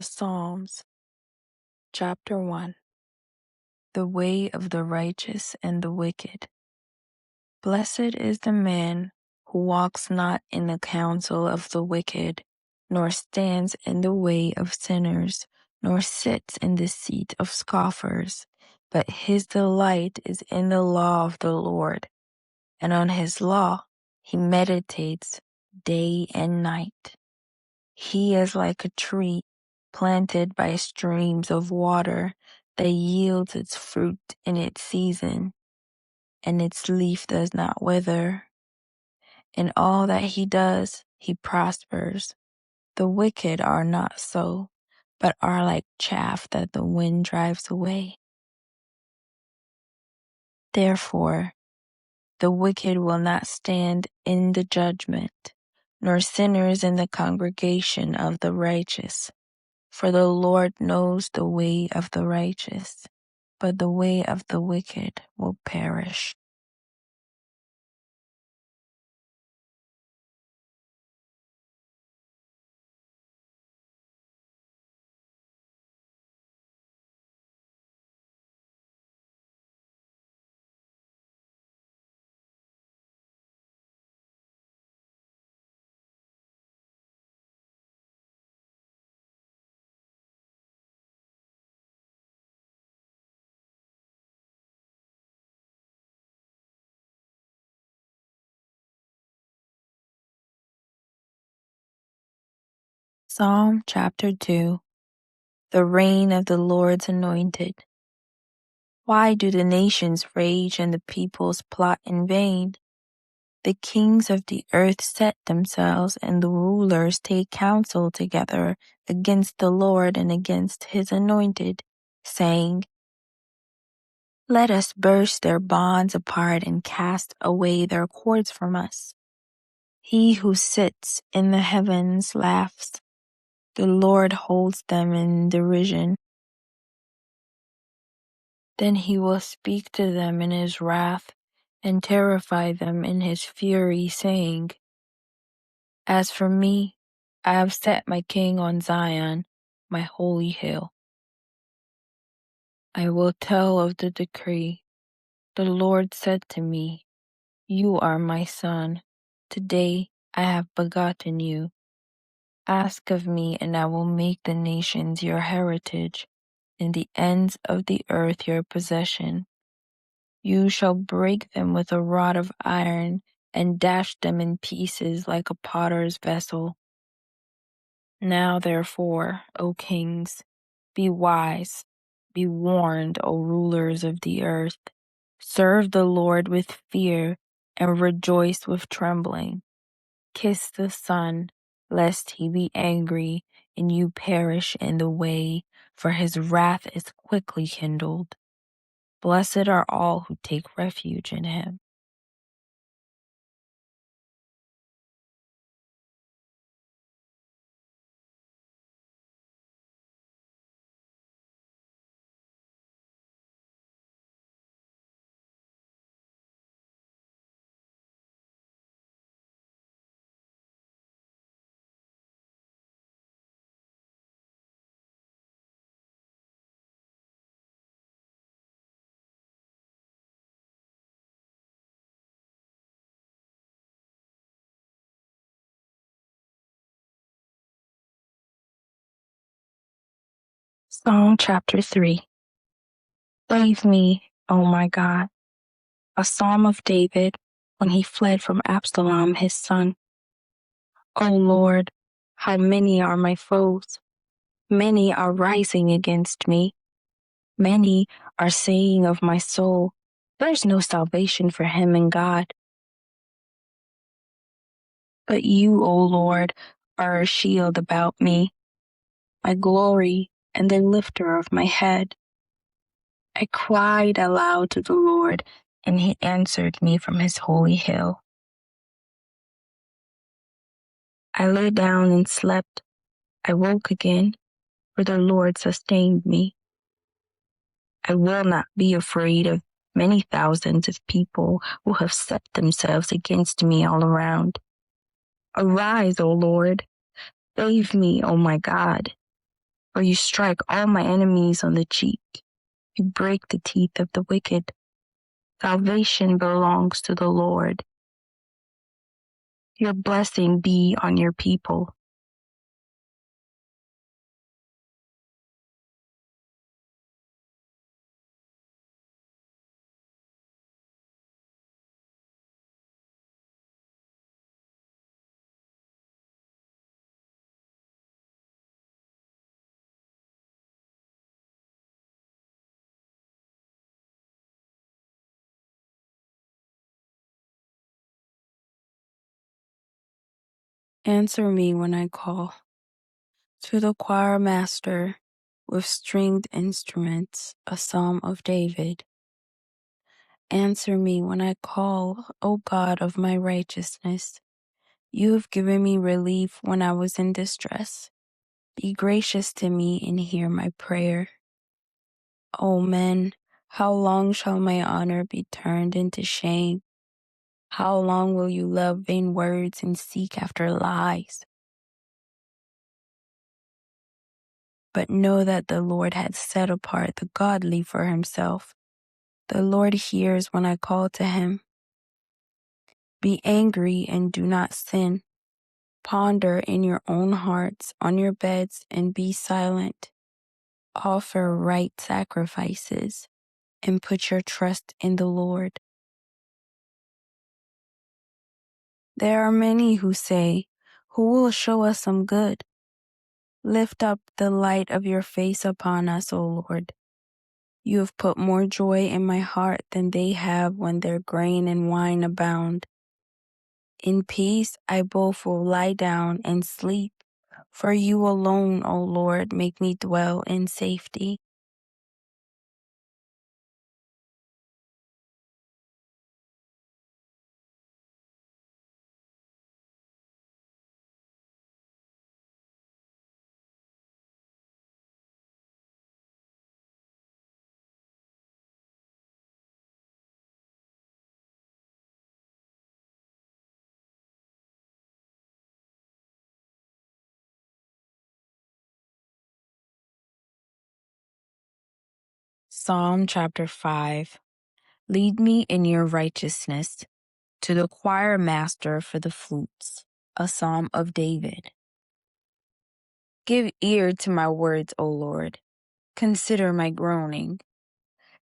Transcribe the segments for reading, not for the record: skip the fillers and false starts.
Psalms, chapter 1. The way of the righteous and the wicked. Blessed is the man who walks not in the counsel of the wicked, nor stands in the way of sinners, nor sits in the seat of scoffers. But his delight is in the law of the Lord, and on his law he meditates day and night. He is like a tree planted by streams of water that yields its fruit in its season, and its leaf does not wither. In all that he does, he prospers. The wicked are not so, but are like chaff that the wind drives away. Therefore, the wicked will not stand in the judgment, nor sinners in the congregation of the righteous. For the Lord knows the way of the righteous, but the way of the wicked will perish. Psalm chapter 2. The reign of the Lord's anointed. Why do the nations rage and the peoples plot in vain? The kings of the earth set themselves, and the rulers take counsel together against the Lord and against his anointed, saying, Let us burst their bonds apart and cast away their cords from us. He who sits in the heavens laughs. The Lord holds them in derision. Then he will speak to them in his wrath and terrify them in his fury, saying, As for me, I have set my king on Zion, my holy hill. I will tell of the decree. The Lord said to me, You are my son. Today I have begotten you. Ask of me, and I will make the nations your heritage, and the ends of the earth your possession. You shall break them with a rod of iron, and dash them in pieces like a potter's vessel. Now therefore, O kings, be wise, be warned, O rulers of the earth. Serve the Lord with fear, and rejoice with trembling. Kiss the Son, lest he be angry, and you perish in the way, for his wrath is quickly kindled. Blessed are all who take refuge in him. Psalm chapter 3. Save me, O my God. A psalm of David when he fled from Absalom his son. O Lord, how many are my foes? Many are rising against me. Many are saying of my soul, There's no salvation for him in God. But you, O Lord, are a shield about me, my glory and the lifter of my head. I cried aloud to the Lord, and he answered me from his holy hill. I lay down and slept. I woke again, for the Lord sustained me. I will not be afraid of many thousands of people who have set themselves against me all around. Arise, O Lord. Save me, O my God. For you strike all my enemies on the cheek. You break the teeth of the wicked. Salvation belongs to the Lord. Your blessing be on your people. Answer me when I call. To the choir master with stringed instruments, a psalm of David. Answer me when I call, O God of my righteousness. You have given me relief when I was in distress. Be gracious to me and hear my prayer. O men, how long shall my honor be turned into shame? How long will you love vain words and seek after lies? But know that the Lord has set apart the godly for himself. The Lord hears when I call to him. Be angry and do not sin. Ponder in your own hearts on your beds and be silent. Offer right sacrifices and put your trust in the Lord. There are many who say, "Who will show us some good?" Lift up the light of your face upon us, O Lord. You have put more joy in my heart than they have when their grain and wine abound. In peace I both will lie down and sleep, for you alone, O Lord, make me dwell in safety. Psalm chapter 5. Lead me in your righteousness. To the choir master for the flutes, a psalm of David. Give ear to my words, O Lord. Consider my groaning.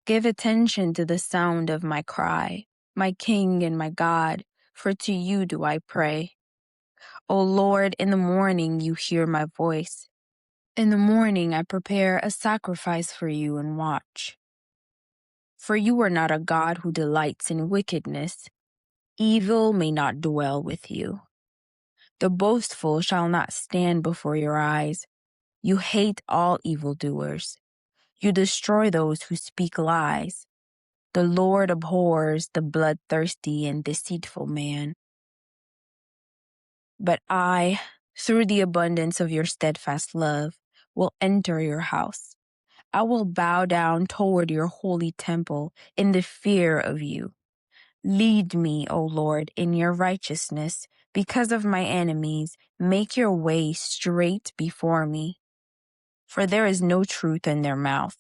Give attention to the sound of my cry, my King and my God, for to you do I pray. O Lord, in the morning you hear my voice. In the morning I prepare a sacrifice for you and watch. For you are not a God who delights in wickedness. Evil may not dwell with you. The boastful shall not stand before your eyes. You hate all evildoers. You destroy those who speak lies. The Lord abhors the bloodthirsty and deceitful man. But I, through the abundance of your steadfast love, will enter your house. I will bow down toward your holy temple in the fear of you. Lead me, O Lord, in your righteousness. Because of my enemies, make your way straight before me. For there is no truth in their mouth.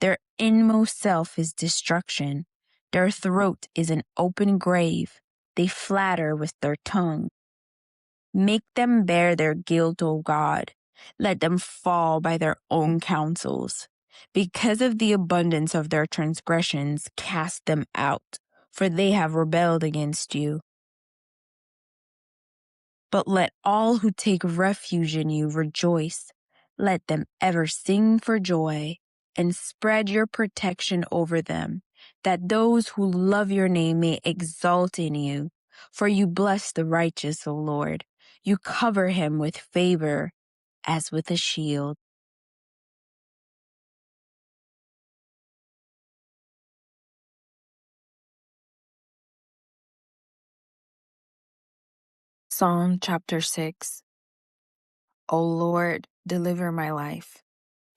Their inmost self is destruction. Their throat is an open grave. They flatter with their tongue. Make them bear their guilt, O God. Let them fall by their own counsels. Because of the abundance of their transgressions, cast them out, for they have rebelled against you. But let all who take refuge in you rejoice. Let them ever sing for joy and spread your protection over them, that those who love your name may exalt in you. For you bless the righteous, O Lord. You cover him with favor as with a shield. Psalm chapter 6. O Lord, deliver my life.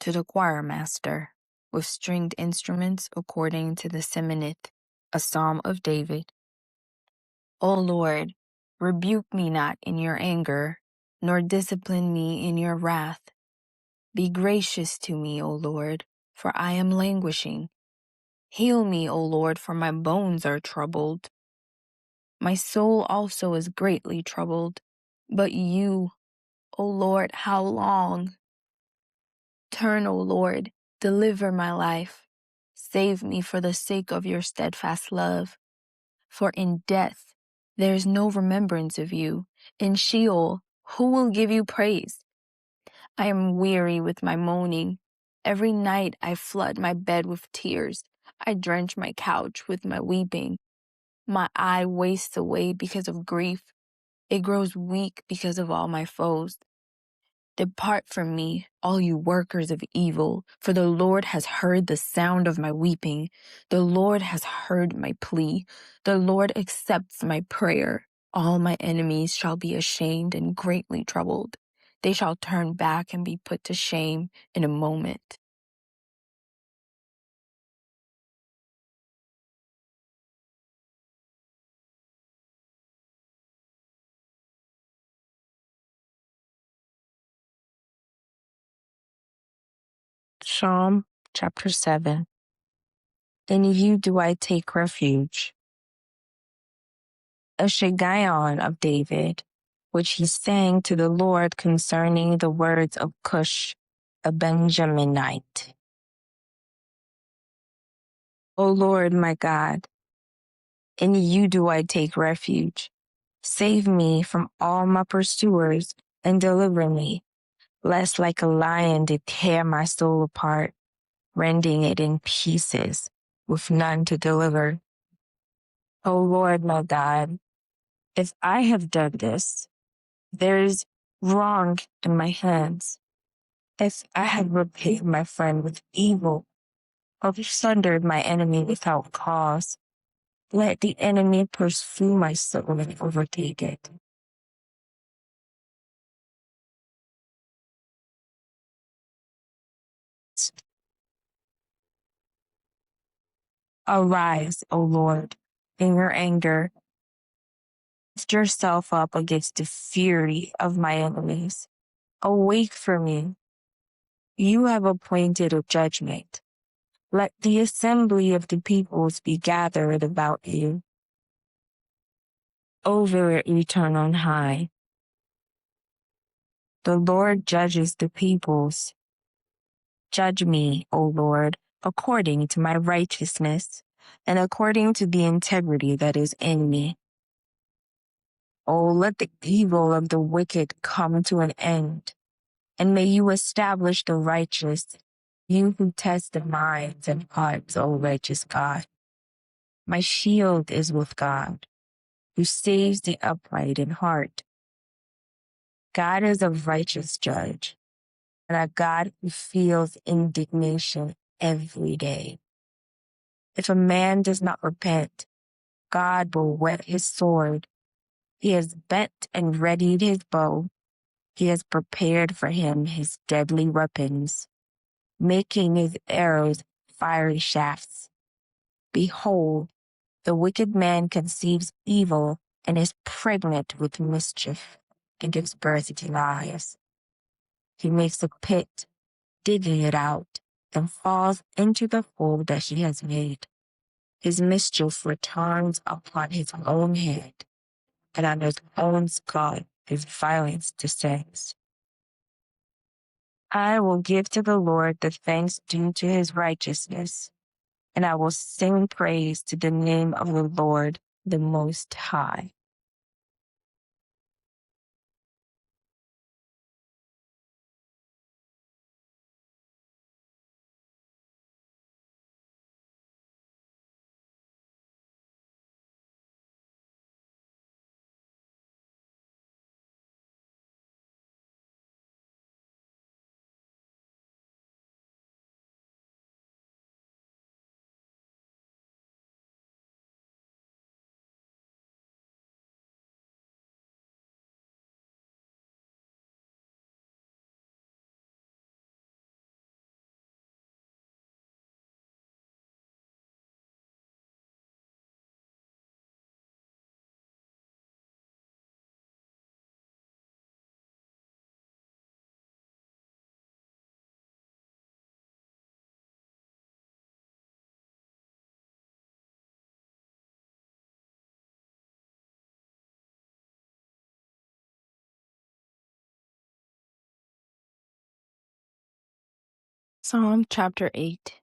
To the choir master, with stringed instruments according to the seminith, a psalm of David. O Lord, rebuke me not in your anger, nor discipline me in your wrath. Be gracious to me, O Lord, for I am languishing. Heal me, O Lord, for my bones are troubled. My soul also is greatly troubled. But you, O Lord, how long? Turn, O Lord, deliver my life. Save me for the sake of your steadfast love. For in death there is no remembrance of you. In Sheol, who will give you praise? I am weary with my moaning. Every night I flood my bed with tears. I drench my couch with my weeping. My eye wastes away because of grief. It grows weak because of all my foes. Depart from me, all you workers of evil, for the Lord has heard the sound of my weeping. The Lord has heard my plea. The Lord accepts my prayer. All my enemies shall be ashamed and greatly troubled. They shall turn back and be put to shame in a moment. Psalm chapter 7. In you do I take refuge. A Shiggaion of David, which he sang to the Lord concerning the words of Cush, a Benjaminite. O Lord my God, in you do I take refuge. Save me from all my pursuers and deliver me, lest like a lion they tear my soul apart, rending it in pieces, with none to deliver. O Lord my God, if I have done this, there is wrong in my hands. If I have repaid my friend with evil, or sundered my enemy without cause, let the enemy pursue my soul and overtake it. Arise, O Lord, in your anger. Lift yourself up against the fury of my enemies. Awake for me. You have appointed a judgment. Let the assembly of the peoples be gathered about you. Over it return on high. The Lord judges the peoples. Judge me, O Lord, according to my righteousness and according to the integrity that is in me. Oh, let the evil of the wicked come to an end, and may you establish the righteous, you who test the minds and hearts, O righteous God. My shield is with God, who saves the upright in heart. God is a righteous judge, and a God who feels indignation every day. If a man does not repent, God will whet his sword. He has bent and readied his bow. He has prepared for him his deadly weapons, making his arrows fiery shafts. Behold, the wicked man conceives evil and is pregnant with mischief and gives birth to lies. He makes a pit, digging it out, and falls into the hole that he has made. His mischief returns upon his own head, and on his own skull his violence descends. I will give to the Lord the thanks due to his righteousness, and I will sing praise to the name of the Lord, the Most High. Psalm chapter 8.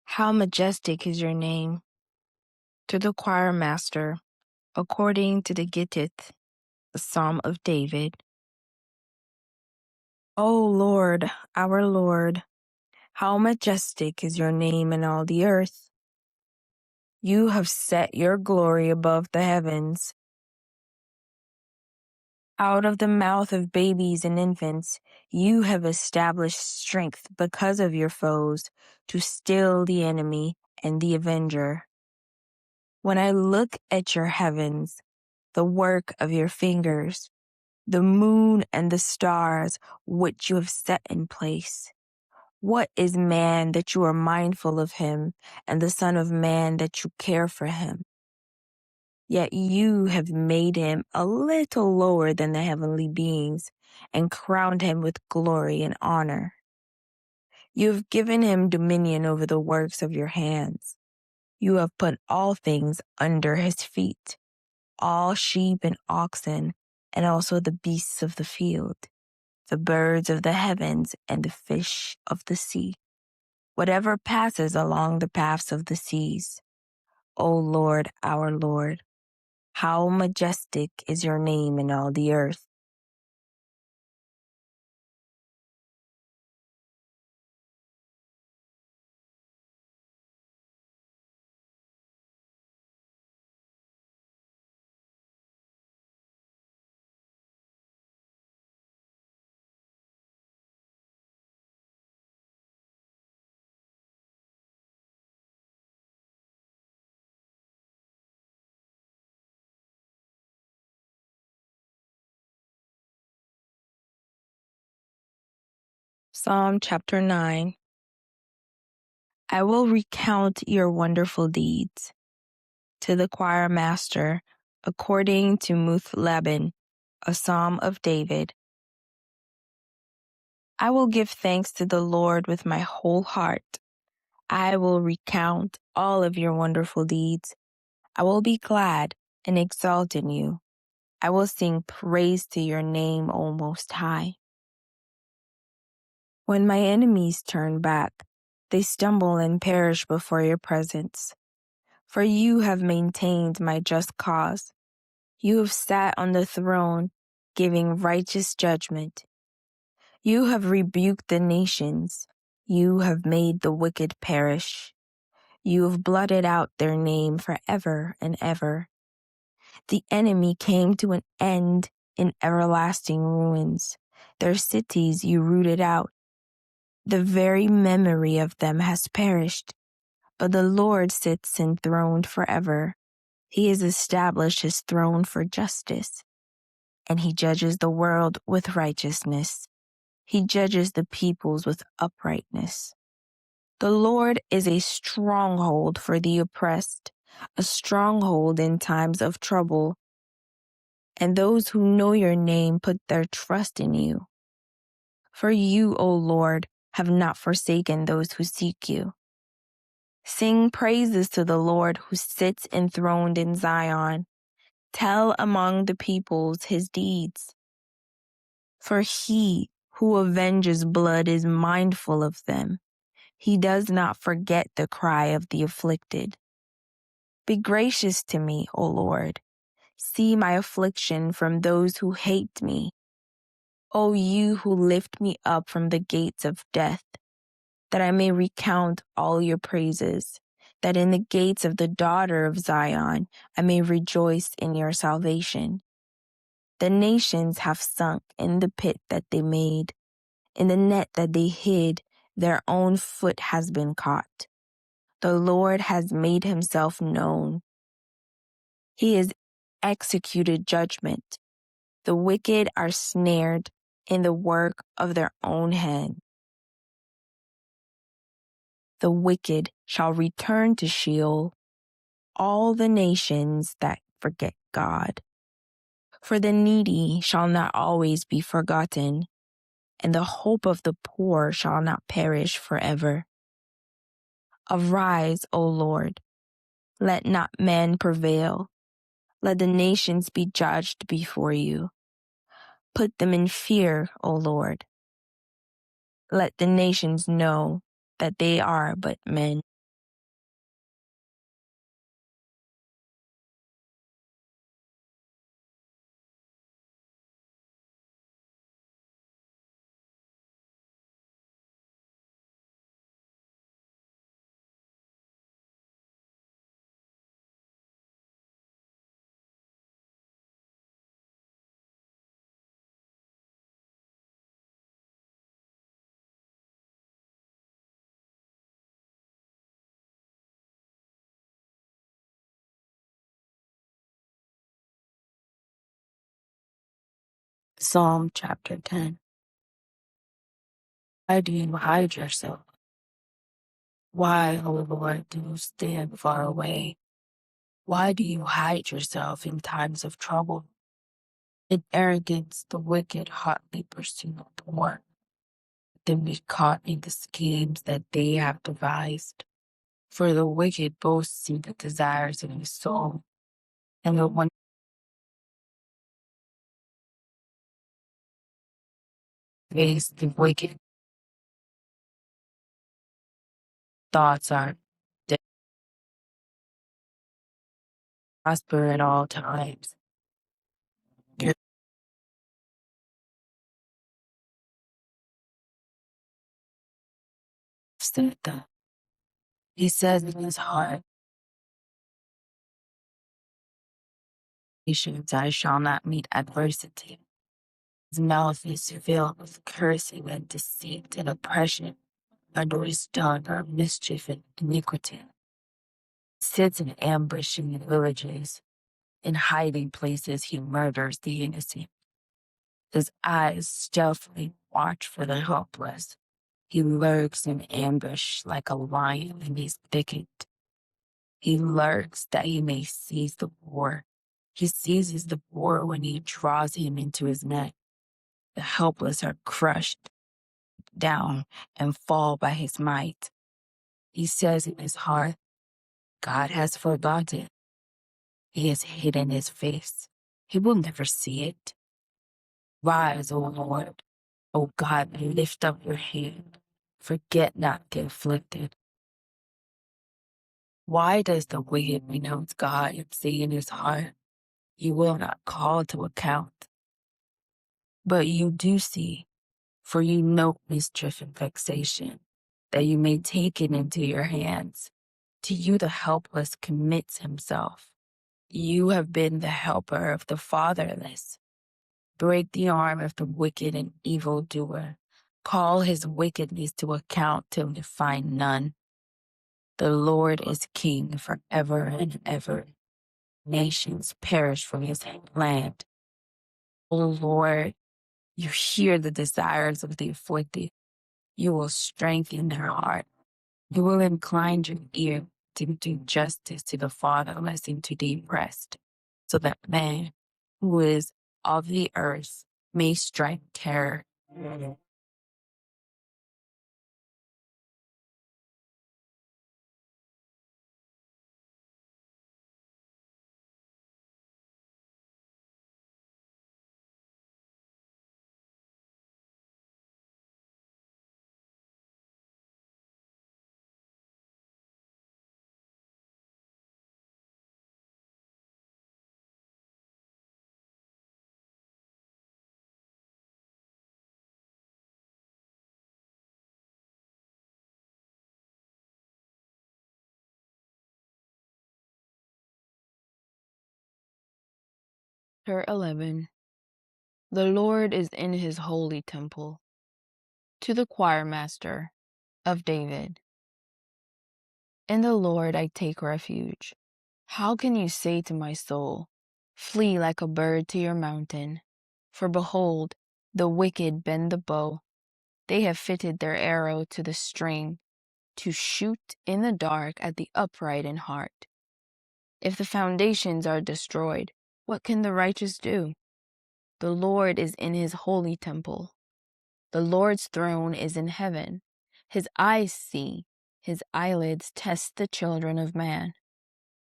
How majestic is your name! To the choir master, according to the Gittith, the Psalm of David. O Lord, our Lord, how majestic is your name in all the earth! You have set your glory above the heavens. Out of the mouth of babies and infants, you have established strength because of your foes, to still the enemy and the avenger. When I look at your heavens, the work of your fingers, the moon and the stars which you have set in place. What is man that you are mindful of him, and the Son of Man that you care for him? Yet you have made him a little lower than the heavenly beings, and crowned him with glory and honor. You have given him dominion over the works of your hands. You have put all things under his feet, all sheep and oxen, and also the beasts of the field, the birds of the heavens, and the fish of the sea, whatever passes along the paths of the seas. O Lord, our Lord, how majestic is your name in all the earth. Psalm chapter 9. I will recount your wonderful deeds. To the choir master, according to Muth-labben, a psalm of David. I will give thanks to the Lord with my whole heart. I will recount all of your wonderful deeds. I will be glad and exult in you. I will sing praise to your name, O Most High. When my enemies turn back, they stumble and perish before your presence. For you have maintained my just cause. You have sat on the throne, giving righteous judgment. You have rebuked the nations. You have made the wicked perish. You have blotted out their name forever and ever. The enemy came to an end in everlasting ruins. Their cities you rooted out. The very memory of them has perished. But the Lord sits enthroned forever. He has established his throne for justice, and he judges the world with righteousness. He judges the peoples with uprightness. The Lord is a stronghold for the oppressed, a stronghold in times of trouble. And those who know your name put their trust in you. For you, O Lord, have not forsaken those who seek you. Sing praises to the Lord who sits enthroned in Zion. Tell among the peoples his deeds. For he who avenges blood is mindful of them. He does not forget the cry of the afflicted. Be gracious to me, O Lord. See my affliction from those who hate me. O you who lift me up from the gates of death, that I may recount all your praises, that in the gates of the daughter of Zion I may rejoice in your salvation. The nations have sunk in the pit that they made. In the net that they hid, their own foot has been caught. The Lord has made himself known. He has executed judgment. The wicked are snared in the work of their own hand. The wicked shall return to Sheol, all the nations that forget God. For the needy shall not always be forgotten, and the hope of the poor shall not perish forever. Arise, O Lord, let not men prevail. Let the nations be judged before you. Put them in fear, O Lord. Let the nations know that they are but men. Psalm chapter 10. Why do you hide yourself? Why, O Lord, do you stand far away? Why do you hide yourself in times of trouble? In arrogance, the wicked hotly pursue the poor. Then be caught in the schemes that they have devised. For the wicked boasts in the desires of his soul, and the one face the wicked thoughts are to prosper at all times. He says in his heart, I shall not meet adversity. His mouth is filled with cursing and deceit and oppression. Under his tongue are mischief and iniquity. He sits in ambush in the villages. In hiding places he murders the innocent. His eyes stealthily watch for the helpless. He lurks in ambush like a lion in his thicket. He lurks that he may seize the boar. He seizes the boar when he draws him into his net. The helpless are crushed down and fall by his might. He says in his heart, God has forgotten. He has hidden his face. He will never see it. Rise, O Lord. O God, lift up your hand. Forget not the afflicted. Why does the wicked renounce God and say in his heart, you will not call to account? But you do see, for you know mischief and vexation, that you may take it into your hands. To you the helpless commits himself. You have been the helper of the fatherless. Break the arm of the wicked and evildoer. Call his wickedness to account till you find none. The Lord is king forever and ever. Nations perish from his land. O Lord, you hear the desires of the afflicted. You will strengthen their heart. You will incline your ear to do justice to the fatherless and to the oppressed, so that man who is of the earth may strike terror. Chapter 11. The Lord is in his holy temple. To the choir master of David. In the Lord I take refuge. How can you say to my soul, flee like a bird to your mountain? For behold, the wicked bend the bow. They have fitted their arrow to the string, to shoot in the dark at the upright in heart. If the foundations are destroyed, what can the righteous do? The Lord is in his holy temple. The Lord's throne is in heaven. His eyes see, his eyelids test the children of man.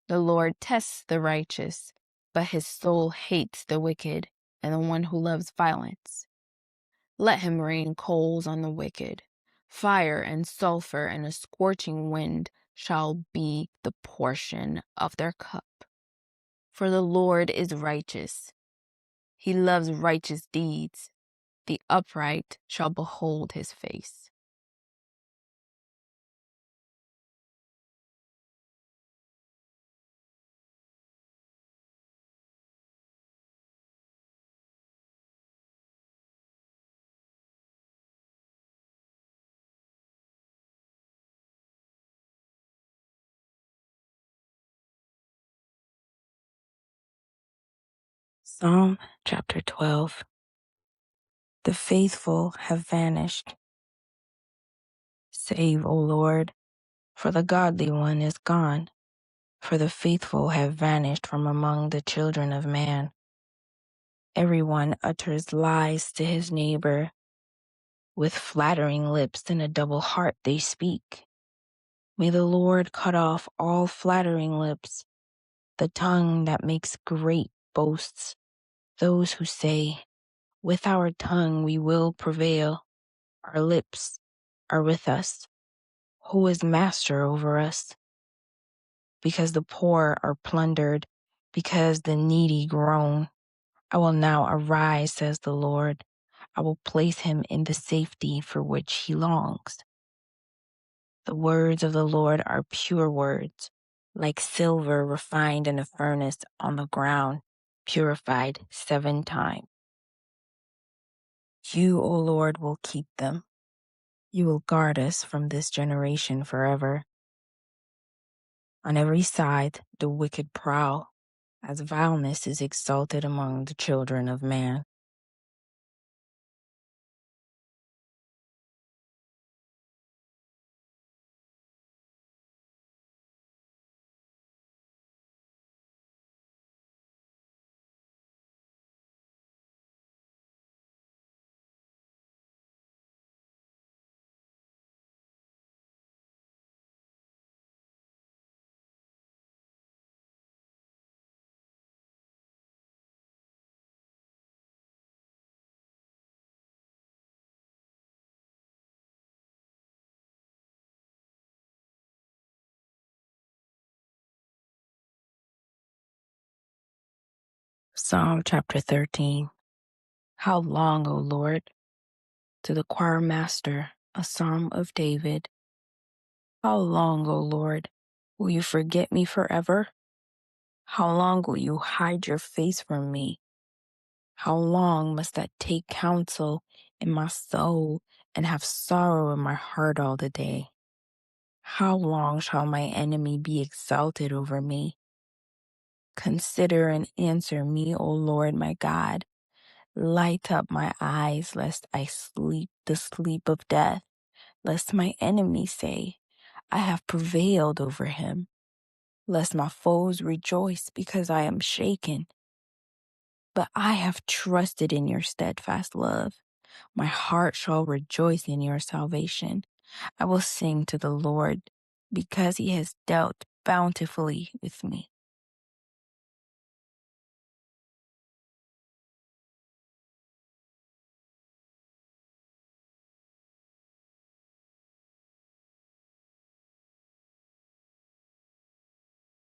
The Lord tests the righteous, but his soul hates the wicked and the one who loves violence. Let him rain coals on the wicked, Fire and sulfur and a scorching wind shall be the portion of their cup. For the Lord is righteous. He loves righteous deeds. The upright shall behold his face. Psalm chapter 12. The faithful have vanished. Save, O Lord, for the godly one is gone, for the faithful have vanished from among the children of man. Everyone utters lies to his neighbor. With flattering lips and a double heart they speak. May the Lord cut off all flattering lips, the tongue that makes great boasts, those who say, with our tongue we will prevail. Our lips are with us. Who is master over us? Because the poor are plundered, because the needy groan. I will now arise, says the Lord. I will place him in the safety for which he longs. The words of the Lord are pure words, like silver refined in a furnace on the ground, purified 7 times. You, O Lord, will keep them. You will guard us from this generation forever. On every side, the wicked prowl, as vileness is exalted among the children of man. Psalm chapter 13. How long, O Lord? To the choir master, a psalm of David. How long, O Lord, will you forget me forever? How long will you hide your face from me? How long must I take counsel in my soul and have sorrow in my heart all the day? How long shall my enemy be exalted over me? Consider and answer me, O Lord my God. Light up my eyes, lest I sleep the sleep of death, lest my enemy say, I have prevailed over him, lest my foes rejoice because I am shaken. But I have trusted in your steadfast love. My heart shall rejoice in your salvation. I will sing to the Lord because he has dealt bountifully with me.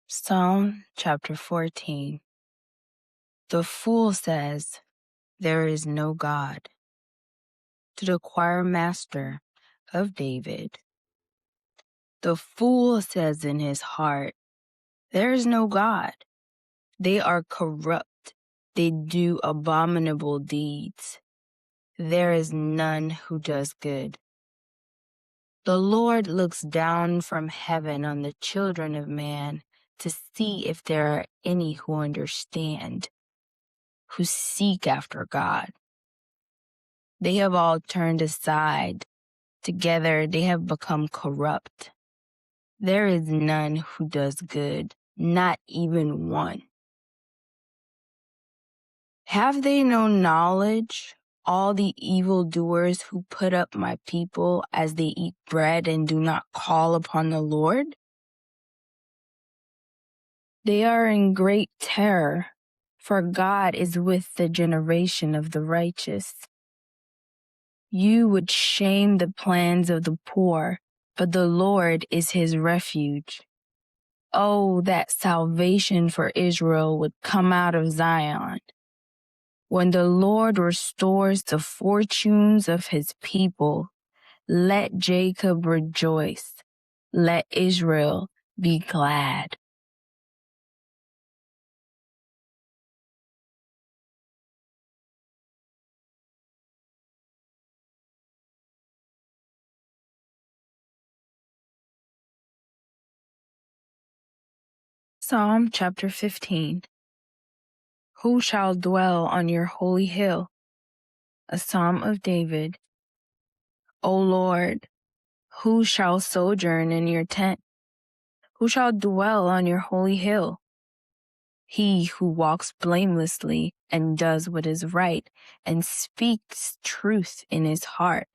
Psalm chapter 14. The fool says, there is no God. To the choir master of David. The fool says in his heart, there is no God. They are corrupt. They do abominable deeds. There is none who does good. The Lord looks down from heaven on the children of man to see if there are any who understand, who seek after God. They have all turned aside. Together they have become corrupt. There is none who does good, not even one. Have they no knowledge, all the evildoers who put up my people as they eat bread and do not call upon the Lord? They are in great terror, for God is with the generation of the righteous. You would shame the plans of the poor, but the Lord is his refuge. Oh, that salvation for Israel would come out of Zion. When the Lord restores the fortunes of his people, let Jacob rejoice. Let Israel be glad. Psalm chapter 15. Who shall dwell on your holy hill? A psalm of David. O Lord, who shall sojourn in your tent? Who shall dwell on your holy hill? He who walks blamelessly and does what is right and speaks truth in his heart,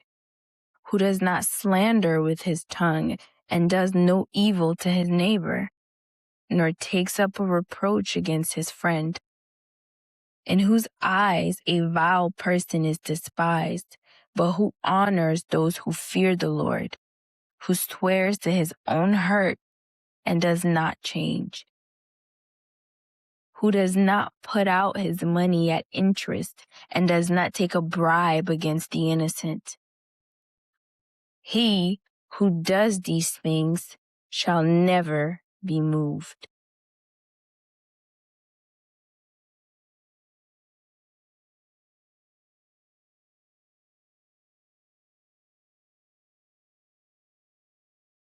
who does not slander with his tongue and does no evil to his neighbor, nor takes up a reproach against his friend, in whose eyes a vile person is despised, but who honors those who fear the Lord, who swears to his own hurt and does not change, who does not put out his money at interest and does not take a bribe against the innocent. He who does these things shall never be moved.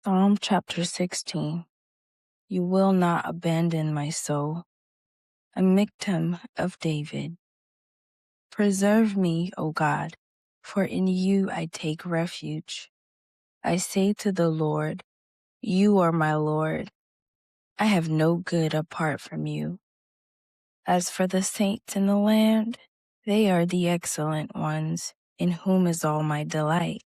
Psalm chapter 16. You will not abandon my soul. A Miktam of David. Preserve me, O God, for in you I take refuge. I say to the Lord, you are my Lord. I have no good apart from you. As for the saints in the land, they are the excellent ones, in whom is all my delight.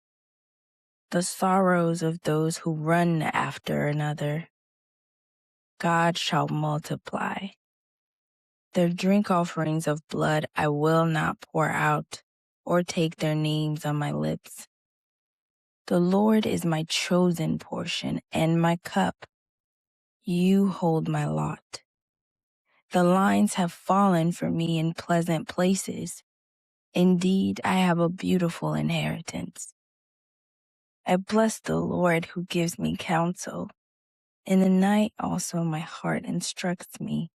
The sorrows of those who run after another, God shall multiply. Their drink offerings of blood I will not pour out, or take their names on my lips. The Lord is my chosen portion and my cup. You hold my lot. The lines have fallen for me in pleasant places. Indeed, I have a beautiful inheritance. I bless the Lord who gives me counsel. In the night also my heart instructs me.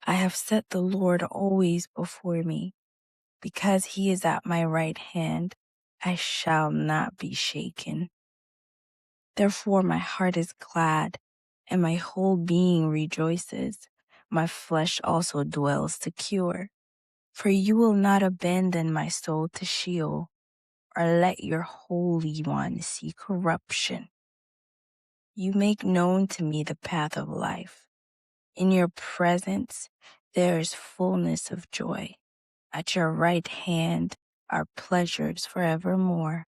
I have set the Lord always before me. Because he is at my right hand, I shall not be shaken. Therefore my heart is glad, and my whole being rejoices. My flesh also dwells secure. For you will not abandon my soul to Sheol, or let your Holy One see corruption. You make known to me the path of life. In your presence there is fullness of joy. At your right hand are pleasures forevermore.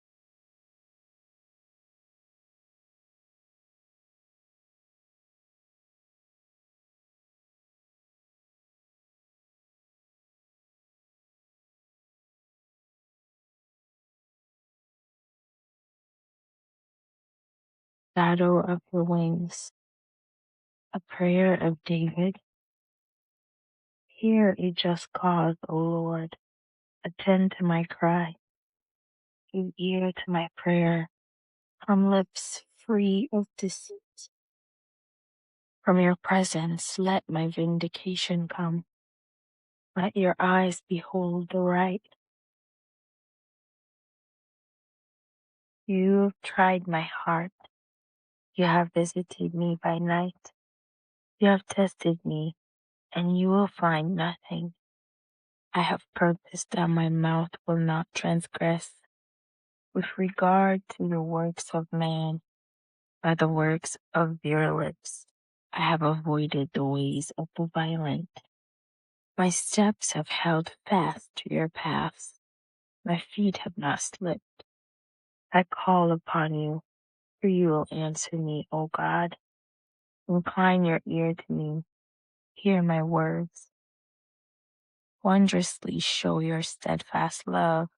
Shadow of your wings. A prayer of David. Hear a just cause, O Lord. Attend to my cry. Give ear to my prayer. From lips free of deceit. From your presence let my vindication come. Let your eyes behold the right. You have tried my heart. You have visited me by night. You have tested me, and you will find nothing. I have purposed that my mouth will not transgress. With regard to the works of man, by the works of your lips, I have avoided the ways of the violent. My steps have held fast to your paths. My feet have not slipped. I call upon you, for you will answer me, O God. Incline your ear to me. Hear my words. Wondrously show your steadfast love.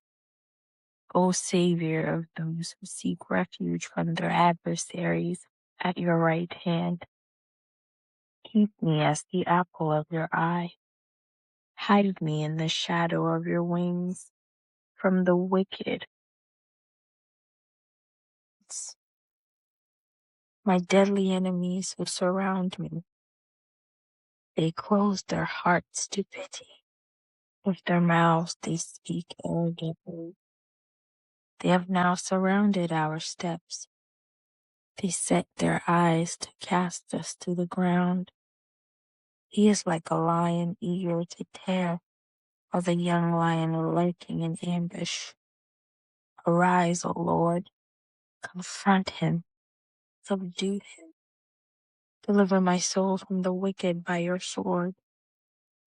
O Savior of those who seek refuge from their adversaries, at your right hand. Keep me as the apple of your eye. Hide me in the shadow of your wings from the wicked. My deadly enemies who surround me, they close their hearts to pity. With their mouths they speak arrogantly. They have now surrounded our steps. They set their eyes to cast us to the ground. He is like a lion eager to tear, or the young lion lurking in ambush. Arise, O Lord, confront him, subdue him. Deliver my soul from the wicked by your sword,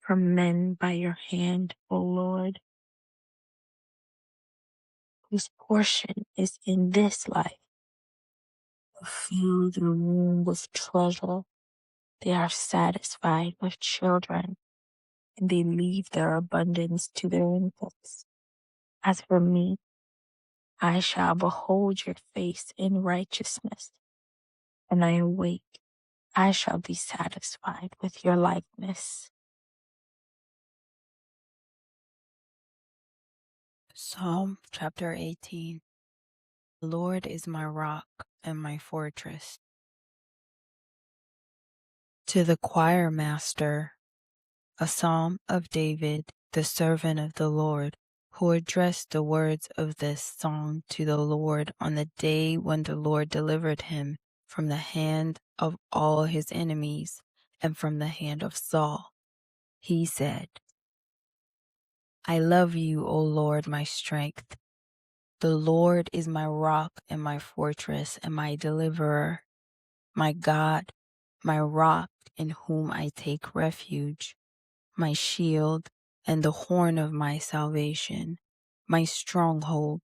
from men by your hand, O Lord, whose portion is in this life. Fill their womb with treasure. They are satisfied with children, and they leave their abundance to their infants. As for me, I shall behold your face in righteousness. When I awake, I shall be satisfied with your likeness. Psalm chapter 18. The Lord is my rock and my fortress. To the choir master, a psalm of David, the servant of the Lord, who addressed the words of this song to the Lord on the day when the Lord delivered him from the hand of all his enemies and from the hand of Saul. He said, I love you, O Lord, my strength. The Lord is my rock and my fortress and my deliverer, my God, my rock in whom I take refuge, my shield and the horn of my salvation, my stronghold.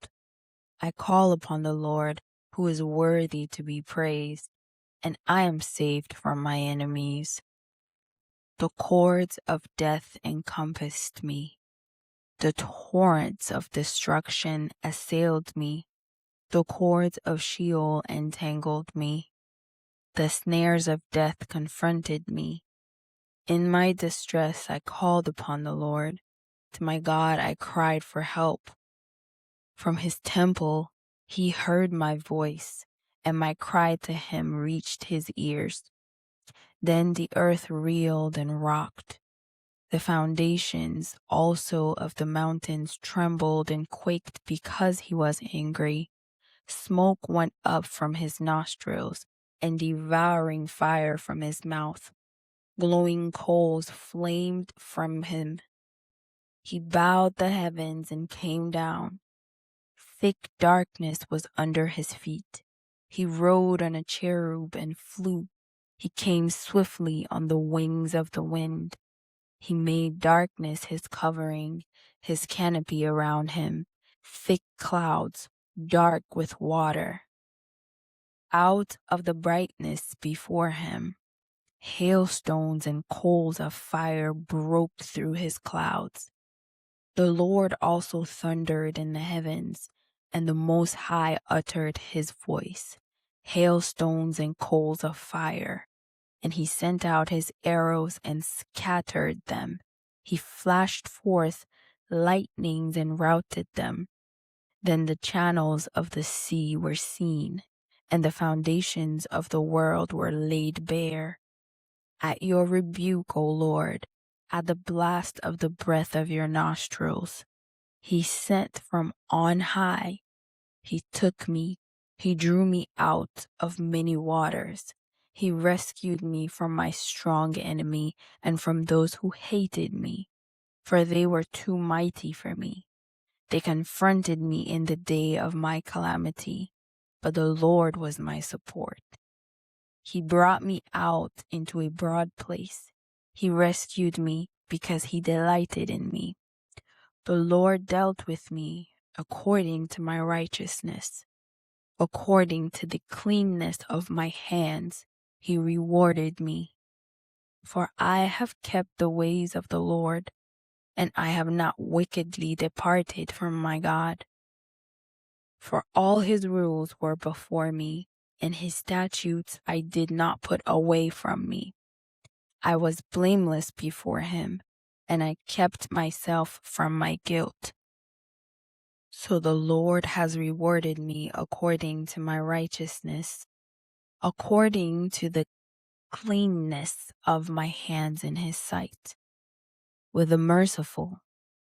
I call upon the Lord, who is worthy to be praised, and I am saved from my enemies. The cords of death encompassed me. The torrents of destruction assailed me. The cords of Sheol entangled me. The snares of death confronted me. In my distress I called upon the Lord. To my God I cried for help. From his temple he heard my voice, and my cry to him reached his ears. Then the earth reeled and rocked. The foundations also of the mountains trembled and quaked because he was angry. Smoke went up from his nostrils, and devouring fire from his mouth. Glowing coals flamed from him. He bowed the heavens and came down. Thick darkness was under his feet. He rode on a cherub and flew. He came swiftly on the wings of the wind. He made darkness his covering, his canopy around him, thick clouds, dark with water. Out of the brightness before him, hailstones and coals of fire broke through his clouds. The Lord also thundered in the heavens, and the Most High uttered his voice, hailstones and coals of fire. And he sent out his arrows and scattered them. He flashed forth lightnings and routed them. Then the channels of the sea were seen, and the foundations of the world were laid bare. At your rebuke, O Lord, at the blast of the breath of your nostrils, he sent from on high. He took me, he drew me out of many waters. He rescued me from my strong enemy and from those who hated me, for they were too mighty for me. They confronted me in the day of my calamity, but the Lord was my support. He brought me out into a broad place. He rescued me because he delighted in me. The Lord dealt with me according to my righteousness. According to the cleanness of my hands, he rewarded me. For I have kept the ways of the Lord, and I have not wickedly departed from my God. For all his rules were before me, and his statutes I did not put away from me. I was blameless before him, and I kept myself from my guilt. So the Lord has rewarded me according to my righteousness, according to the cleanness of my hands in his sight. With the merciful,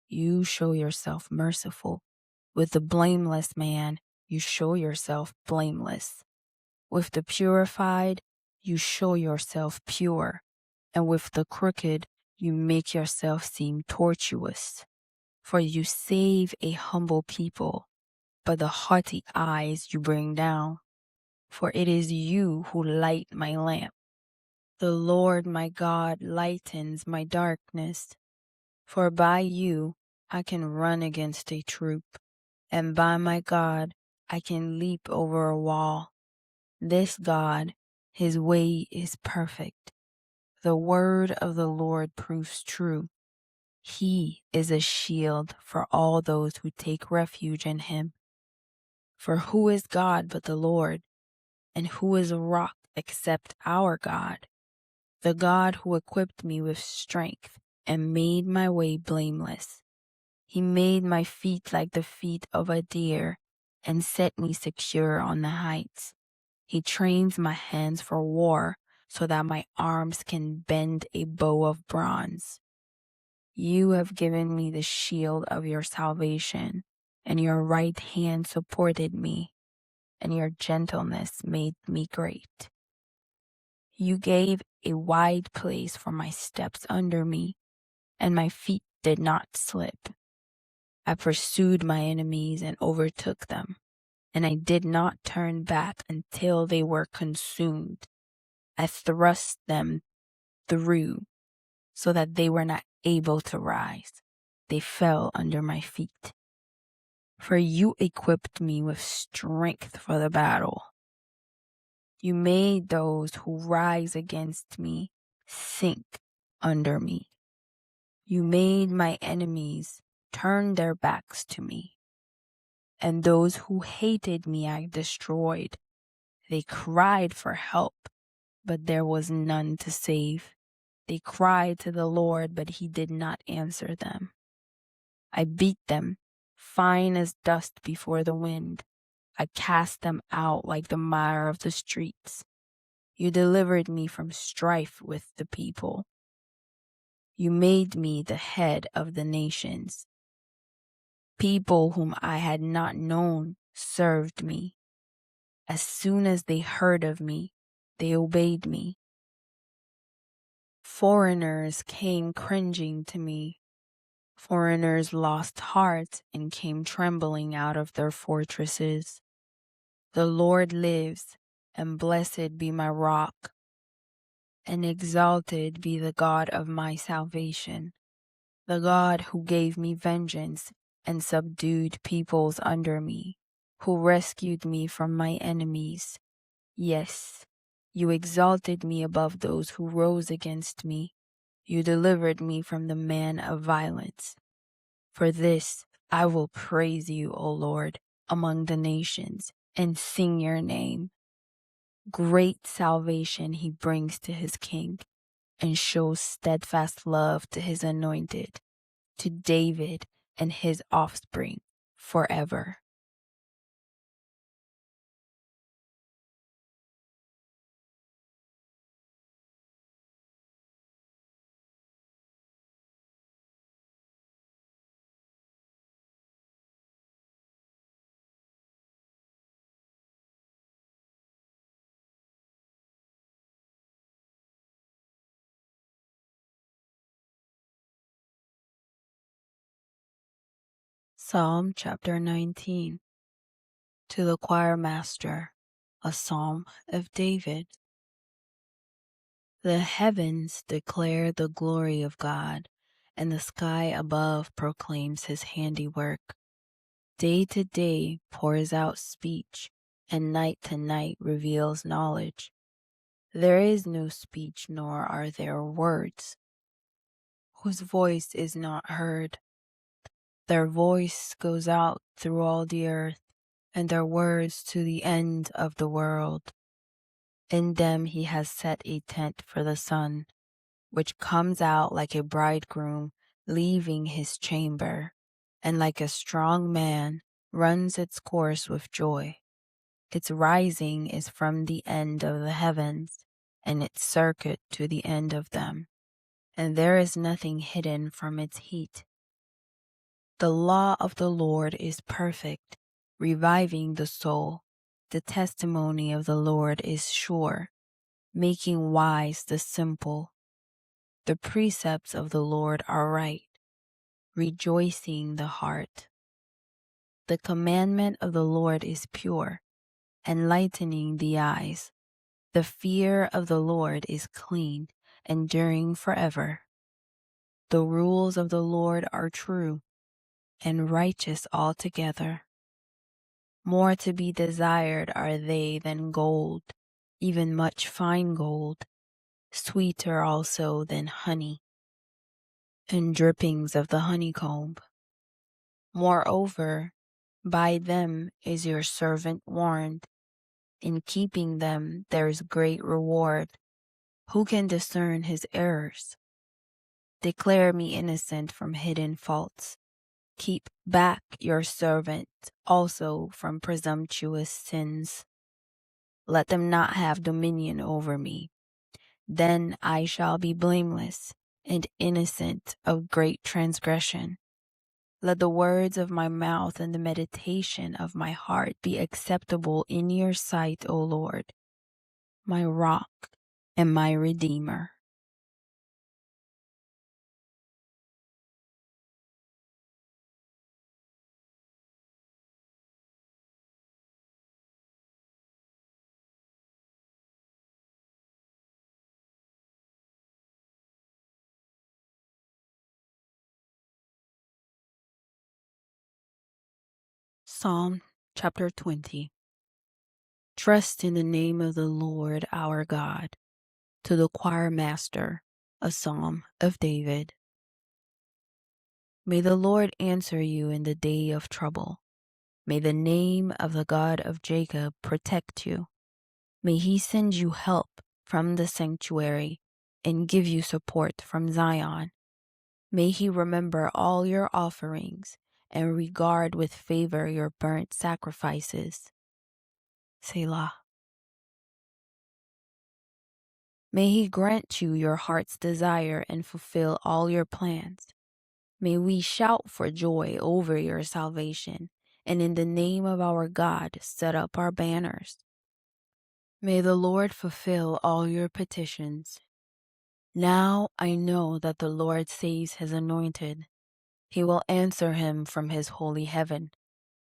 you show yourself merciful. With the blameless man, you show yourself blameless. With the purified, you show yourself pure. And with the crooked, you make yourself seem tortuous. For you save a humble people, but the haughty eyes you bring down. For it is you who light my lamp. The Lord my God lightens my darkness. For by you I can run against a troop, and by my God I can leap over a wall. This God, his way is perfect. The word of the Lord proves true. He is a shield for all those who take refuge in him. For who is God but the Lord? And who is a rock except our God? The God who equipped me with strength and made my way blameless. He made my feet like the feet of a deer and set me secure on the heights. He trains my hands for war so that my arms can bend a bow of bronze. You have given me the shield of your salvation, and your right hand supported me, and your gentleness made me great. You gave a wide place for my steps under me, and my feet did not slip. I pursued my enemies and overtook them, and I did not turn back until they were consumed. I thrust them through so that they were not able to rise. They fell under my feet. For you equipped me with strength for the battle. You made those who rise against me sink under me. You made my enemies turn their backs to me. And those who hated me I destroyed. They cried for help, but there was none to save. They cried to the Lord, but he did not answer them. I beat them, fine as dust before the wind. I cast them out like the mire of the streets. You delivered me from strife with the people. You made me the head of the nations. People whom I had not known served me. As soon as they heard of me, they obeyed me. Foreigners came cringing to me. Foreigners lost heart and came trembling out of their fortresses. The Lord lives, and blessed be my rock, and exalted be the God of my salvation, the God who gave me vengeance and subdued peoples under me, who rescued me from my enemies. Yes, you exalted me above those who rose against me. You delivered me from the man of violence. For this I will praise you, O Lord, among the nations, and sing your name. Great salvation he brings to his king, and shows steadfast love to his anointed, to David and his offspring forever. Psalm chapter 19. To the choir master, a psalm of David. The heavens declare the glory of God, and the sky above proclaims his handiwork. Day to day pours out speech, and night to night reveals knowledge. There is no speech, nor are there words, whose voice is not heard. Their voice goes out through all the earth, and their words to the end of the world. In them he has set a tent for the sun, which comes out like a bridegroom leaving his chamber, and like a strong man runs its course with joy. Its rising is from the end of the heavens, and its circuit to the end of them, and there is nothing hidden from its heat. The law of the Lord is perfect, reviving the soul. The testimony of the Lord is sure, making wise the simple. The precepts of the Lord are right, rejoicing the heart. The commandment of the Lord is pure, enlightening the eyes. The fear of the Lord is clean, enduring forever. The rules of the Lord are true and righteous altogether. More to be desired are they than gold, even much fine gold, sweeter also than honey, and drippings of the honeycomb. Moreover, by them is your servant warned. In keeping them there is great reward. Who can discern his errors? Declare me innocent from hidden faults. Keep back your servant also from presumptuous sins. Let them not have dominion over me. Then I shall be blameless and innocent of great transgression. Let the words of my mouth and the meditation of my heart be acceptable in your sight, O Lord, my rock and my redeemer. Psalm chapter 20. Trust in the name of the Lord our God. To the choir master, a psalm of David. May the Lord answer you in the day of trouble. May the name of the God of Jacob protect you. May he send you help from the sanctuary and give you support from Zion. May he remember all your offerings and regard with favor your burnt sacrifices. Selah. May he grant you your heart's desire and fulfill all your plans. May we shout for joy over your salvation, and in the name of our God set up our banners. May the Lord fulfill all your petitions. Now I know that the Lord saves his anointed. He will answer him from his holy heaven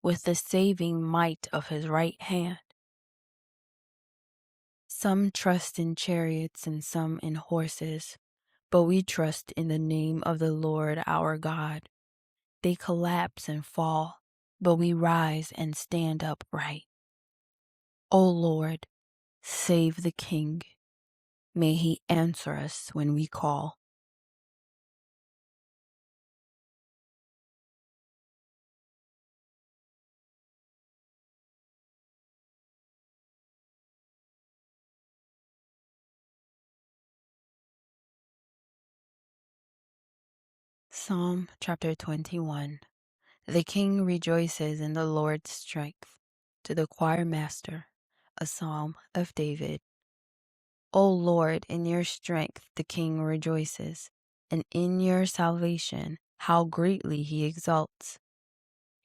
with the saving might of his right hand. Some trust in chariots and some in horses, but we trust in the name of the Lord our God. They collapse and fall, but we rise and stand upright. O Lord, save the King. May he answer us when we call. Psalm chapter 21. The King rejoices in the Lord's strength. To the choir master, a psalm of David. O Lord, in your strength the King rejoices, and in your salvation how greatly he exults.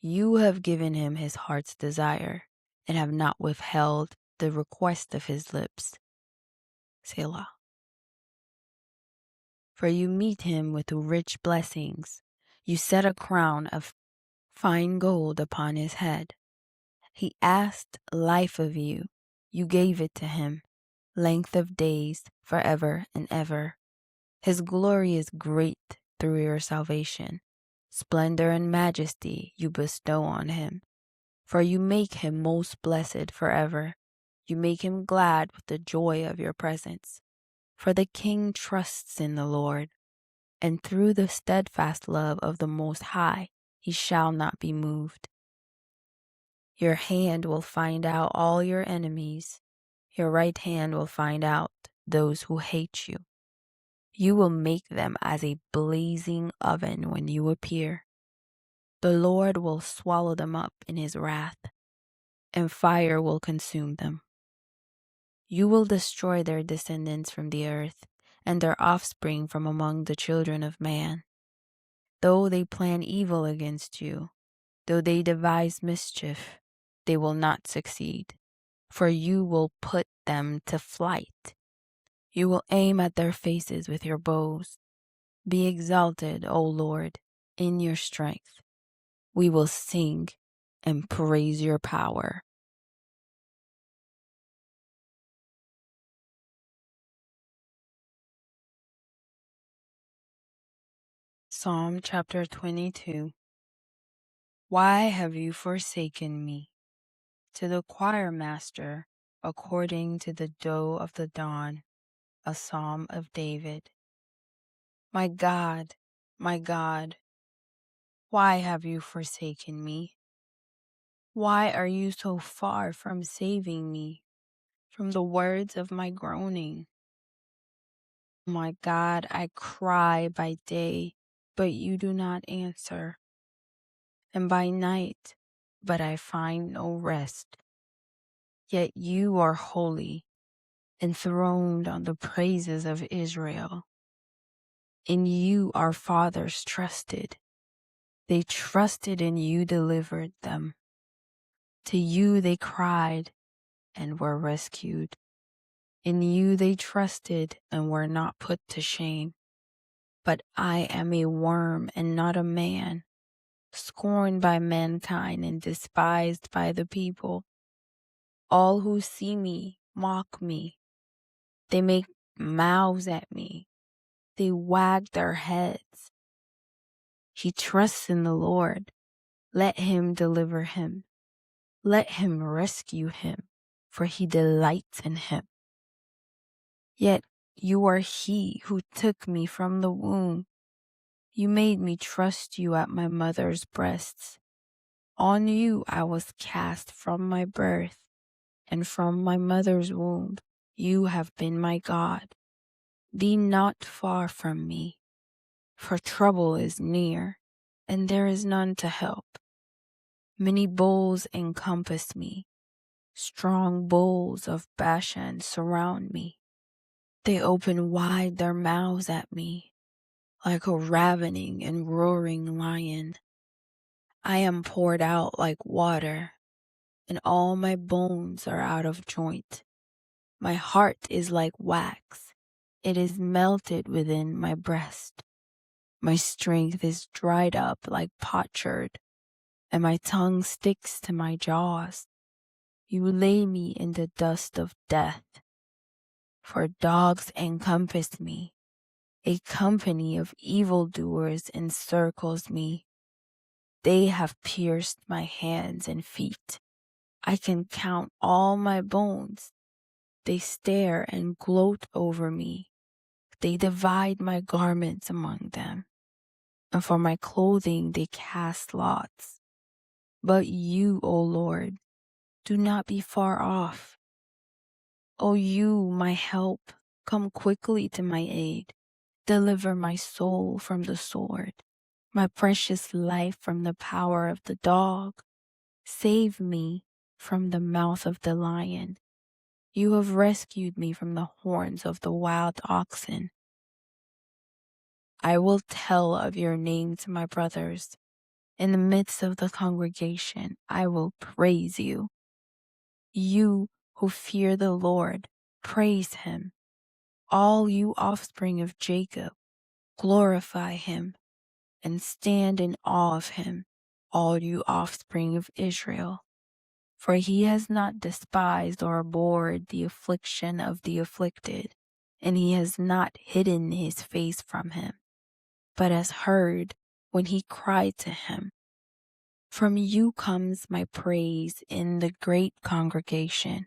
You have given him his heart's desire, and have not withheld the request of his lips. Selah. For you meet him with rich blessings. You set a crown of fine gold upon his head. He asked life of you. You gave it to him, length of days forever and ever. His glory is great through your salvation. Splendor and majesty you bestow on him. For you make him most blessed forever. You make him glad with the joy of your presence. For the King trusts in the Lord, and through the steadfast love of the Most High he shall not be moved. Your hand will find out all your enemies. Your right hand will find out those who hate you. You will make them as a blazing oven when you appear. The Lord will swallow them up in his wrath, and fire will consume them. You will destroy their descendants from the earth, and their offspring from among the children of man. Though they plan evil against you, though they devise mischief, they will not succeed, for you will put them to flight. You will aim at their faces with your bows. Be exalted, O Lord, in your strength. We will sing and praise your power. Psalm chapter 22. Why have you forsaken me? To the choir master, according to the doe of the dawn, a psalm of David. My God, why have you forsaken me? Why are you so far from saving me from the words of my groaning? My God, I cry by day, but you do not answer, and by night, but I find no rest. Yet you are holy, enthroned on the praises of Israel. In you our fathers trusted. They trusted and you delivered them. To you they cried and were rescued. In you they trusted and were not put to shame. But I am a worm and not a man, scorned by mankind and despised by the people. All who see me mock me. They make mouths at me. They wag their heads. He trusts in the Lord. Let him deliver him. Let him rescue him, for he delights in him. Yet you are he who took me from the womb. You made me trust you at my mother's breasts. On you I was cast from my birth, and from my mother's womb you have been my God. Be not far from me, for trouble is near, and there is none to help. Many bulls encompass me. Strong bulls of Bashan surround me. They open wide their mouths at me, like a ravening and roaring lion. I am poured out like water, and all my bones are out of joint. My heart is like wax. It is melted within my breast. My strength is dried up like potsherd, and my tongue sticks to my jaws. You lay me in the dust of death. For dogs encompass me. A company of evildoers encircles me. They have pierced my hands and feet. I can count all my bones. They stare and gloat over me. They divide my garments among them, and for my clothing they cast lots. But you, O Lord, do not be far off. O you, my help, come quickly to my aid. Deliver my soul from the sword, my precious life from the power of the dog. Save me from the mouth of the lion. You have rescued me from the horns of the wild oxen. I will tell of your name to my brothers. In the midst of the congregation, I will praise you. You who fear the Lord, praise him. All you offspring of Jacob, glorify him and stand in awe of him, all you offspring of Israel. For he has not despised or abhorred the affliction of the afflicted, and he has not hidden his face from him, but has heard when he cried to him. From you comes my praise in the great congregation.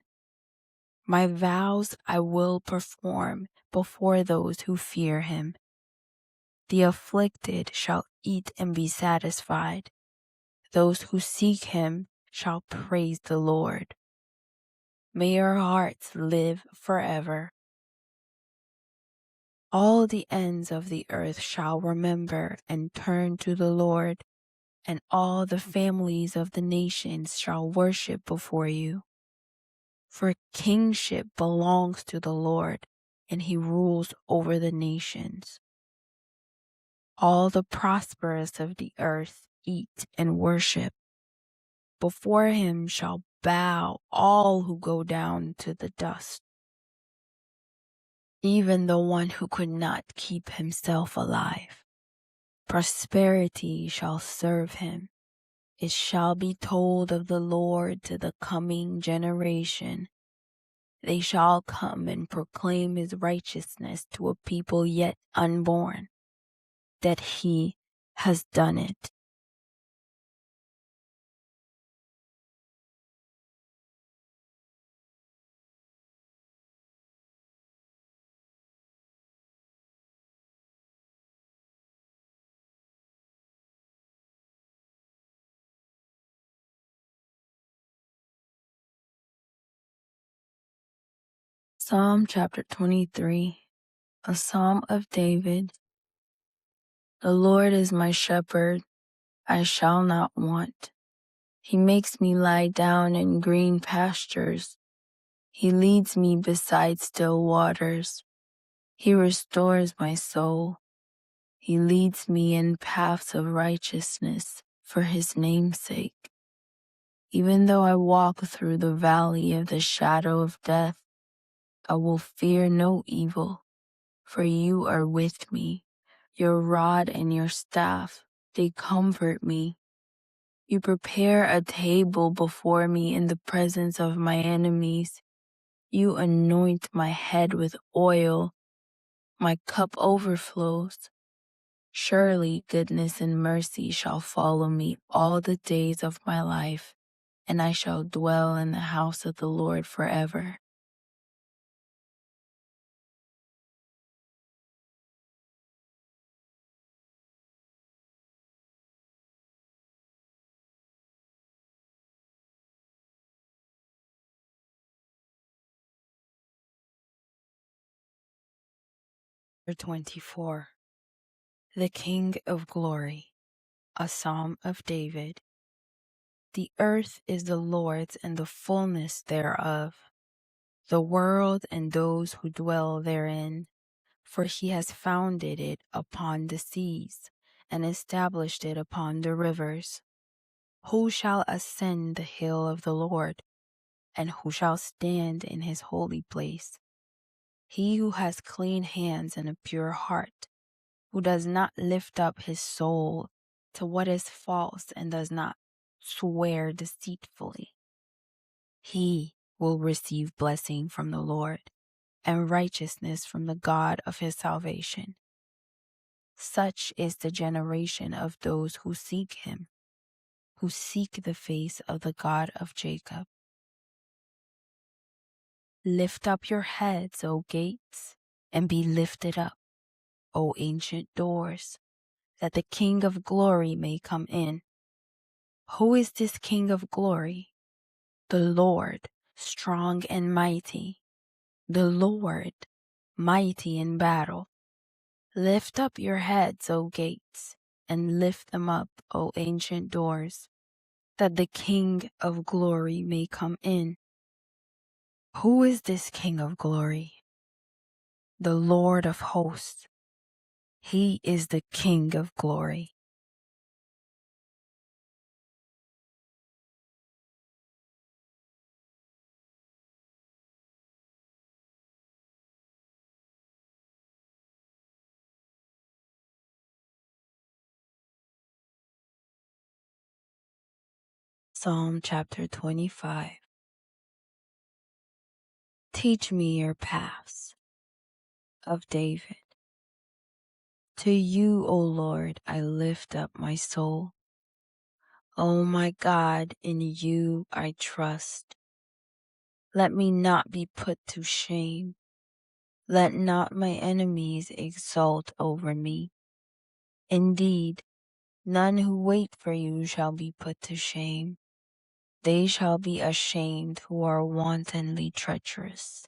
My vows I will perform before those who fear him. The afflicted shall eat and be satisfied. Those who seek him shall praise the Lord. May your hearts live forever. All the ends of the earth shall remember and turn to the Lord, and all the families of the nations shall worship before you. For kingship belongs to the Lord, and he rules over the nations. All the prosperous of the earth eat and worship. Before him shall bow all who go down to the dust, even the one who could not keep himself alive. Prosperity shall serve him. It shall be told of the Lord to the coming generation. They shall come and proclaim his righteousness to a people yet unborn, that he has done it. Psalm chapter 23, a psalm of David. The Lord is my shepherd, I shall not want. He makes me lie down in green pastures. He leads me beside still waters. He restores my soul. He leads me in paths of righteousness for his name's sake. Even though I walk through the valley of the shadow of death, I will fear no evil, for you are with me. Your rod and your staff, they comfort me. You prepare a table before me in the presence of my enemies. You anoint my head with oil. My cup overflows. Surely goodness and mercy shall follow me all the days of my life, and I shall dwell in the house of the Lord forever. Chapter 24. The King of Glory, a psalm of David. The earth is the Lord's and the fullness thereof, the world and those who dwell therein. For he has founded it upon the seas and established it upon the rivers. Who shall ascend the hill of the Lord, and who shall stand in his holy place? He who has clean hands and a pure heart, who does not lift up his soul to what is false and does not swear deceitfully. He will receive blessing from the Lord and righteousness from the God of his salvation. Such is the generation of those who seek him, who seek the face of the God of Jacob. Lift up your heads, O gates, and be lifted up, O ancient doors, that the King of glory may come in. Who is this King of glory? The Lord, strong and mighty, the Lord, mighty in battle. Lift up your heads, O gates, and lift them up, O ancient doors, that the King of glory may come in. Who is this King of glory? The Lord of hosts. He is the King of glory. Psalm chapter 25. Teach me your paths, of David. To you, O Lord, I lift up my soul. O my God, in you I trust. Let me not be put to shame. Let not my enemies exult over me. Indeed, none who wait for you shall be put to shame. They shall be ashamed who are wantonly treacherous.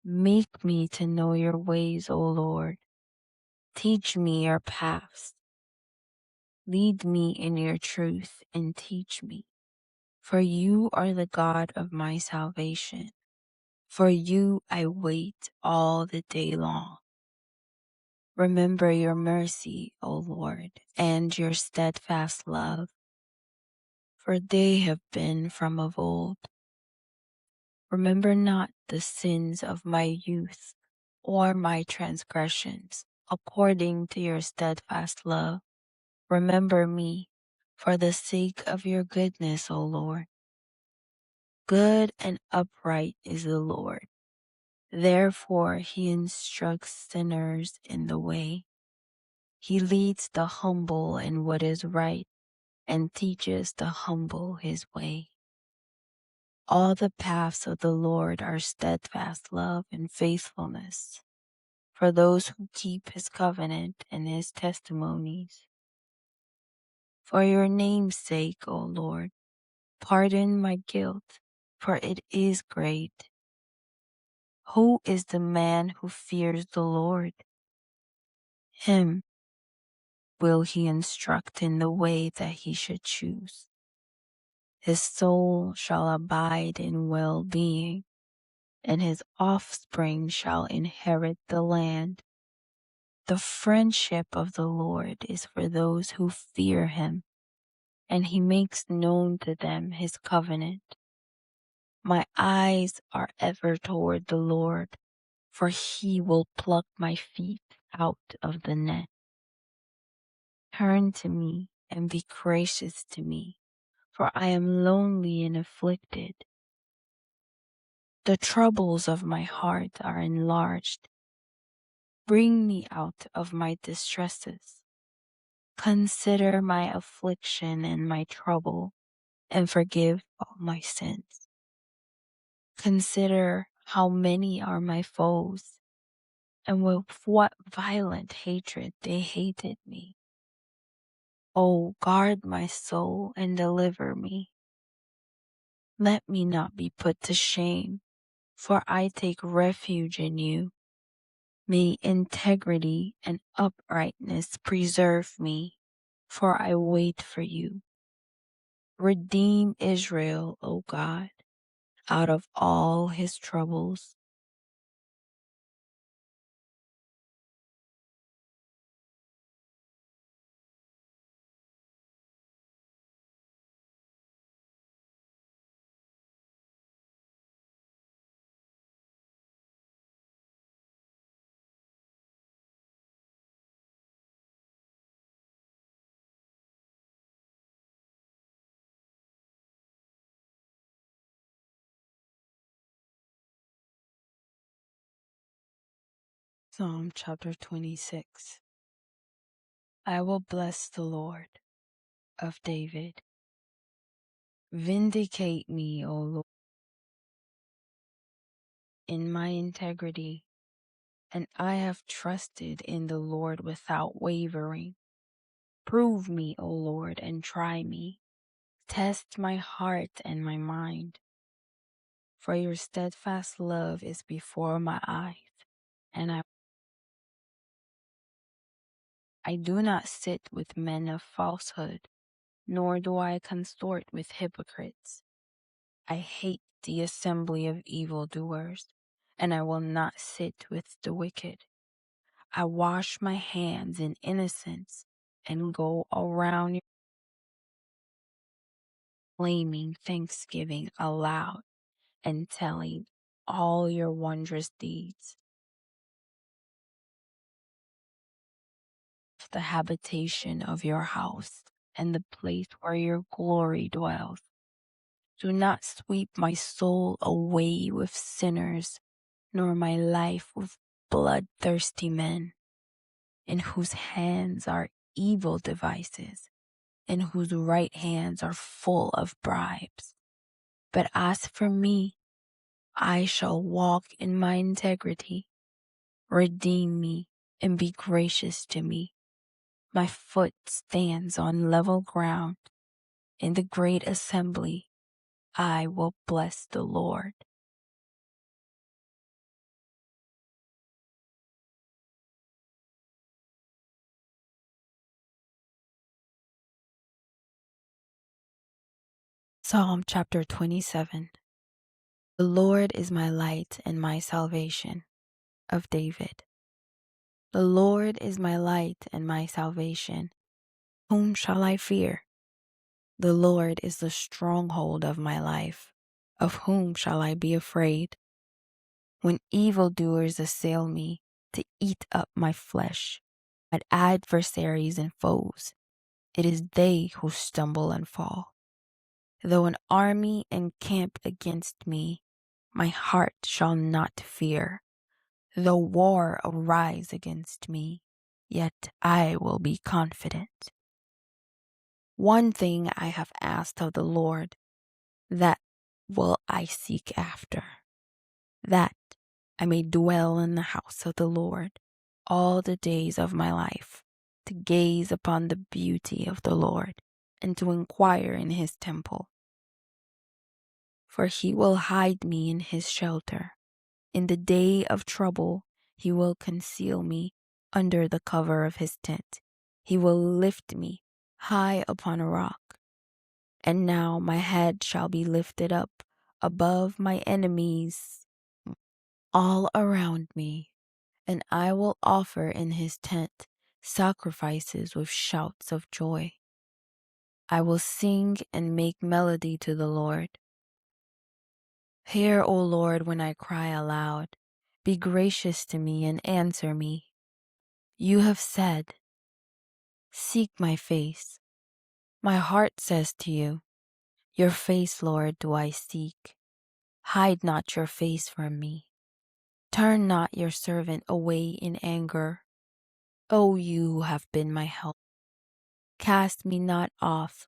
Make me to know your ways, O Lord. Teach me your paths. Lead me in your truth and teach me. For you are the God of my salvation. For you I wait all the day long. Remember your mercy, O Lord, and your steadfast love, for they have been from of old. Remember not the sins of my youth or my transgressions, according to your steadfast love. Remember me for the sake of your goodness, O Lord. Good and upright is the Lord. Therefore he instructs sinners in the way. He leads the humble in what is right and teaches the humble his way. All the paths of the Lord are steadfast love and faithfulness for those who keep his covenant and his testimonies. For your name's sake, O Lord, pardon my guilt, for it is great. Who is the man who fears the Lord? Him will he instruct in the way that he should choose. His soul shall abide in well-being, and his offspring shall inherit the land. The friendship of the Lord is for those who fear him, and he makes known to them his covenant. My eyes are ever toward the Lord, for he will pluck my feet out of the net. Turn to me and be gracious to me, for I am lonely and afflicted. The troubles of my heart are enlarged. Bring me out of my distresses. Consider my affliction and my trouble, and forgive all my sins. Consider how many are my foes, and with what violent hatred they hated me. Oh, guard my soul and deliver me. Let me not be put to shame, for I take refuge in you. May integrity and uprightness preserve me, for I wait for you. Redeem Israel, O God, out of all his troubles. Psalm chapter 26. I will bless the Lord of David. Vindicate me, O Lord, in my integrity, and I have trusted in the Lord without wavering. Prove me, O Lord, and try me. Test my heart and my mind, for your steadfast love is before my eyes, and I do not sit with men of falsehood, nor do I consort with hypocrites. I hate the assembly of evildoers, and I will not sit with the wicked. I wash my hands in innocence and go around proclaiming thanksgiving aloud and telling all your wondrous deeds. The habitation of your house and the place where your glory dwells. Do not sweep my soul away with sinners, nor my life with bloodthirsty men, in whose hands are evil devices, and whose right hands are full of bribes. But as for me, I shall walk in my integrity. Redeem me and be gracious to me. My foot stands on level ground. In the great assembly, I will bless the Lord. Psalm chapter 27. The Lord is my light and my salvation. Of David. The Lord is my light and my salvation. Whom shall I fear? The Lord is the stronghold of my life. Of whom shall I be afraid? When evildoers assail me to eat up my flesh, my adversaries and foes, it is they who stumble and fall. Though an army encamp against me, my heart shall not fear. Though war arise against me, yet I will be confident. One thing I have asked of the Lord, that will I seek after, that I may dwell in the house of the Lord all the days of my life, to gaze upon the beauty of the Lord and to inquire in his temple. For he will hide me in his shelter. In the day of trouble, he will conceal me under the cover of his tent. He will lift me high upon a rock. And now my head shall be lifted up above my enemies all around me, and I will offer in his tent sacrifices with shouts of joy. I will sing and make melody to the Lord. Hear, O Lord, when I cry aloud. Be gracious to me and answer me. You have said, seek my face. My heart says to you, your face, Lord, do I seek. Hide not your face from me. Turn not your servant away in anger. O you who have been my help. Cast me not off,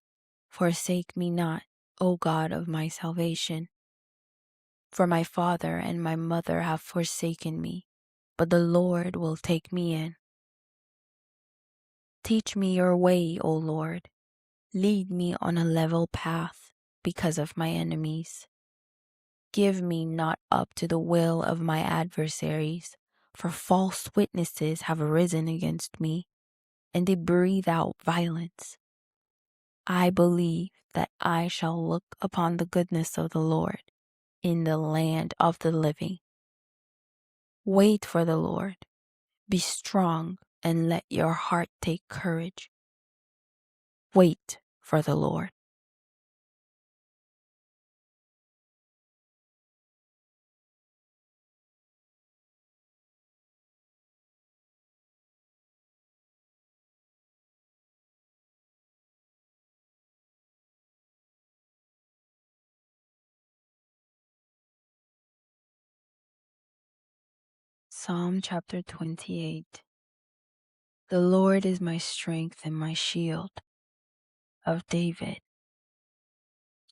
forsake me not, O God of my salvation. For my father and my mother have forsaken me, but the Lord will take me in. Teach me your way, O Lord. Lead me on a level path because of my enemies. Give me not up to the will of my adversaries, for false witnesses have arisen against me, and they breathe out violence. I believe that I shall look upon the goodness of the Lord in the land of the living. Wait for the Lord. Be strong and let your heart take courage. Wait for the Lord. Psalm chapter 28. The Lord is my strength and my shield. Of David.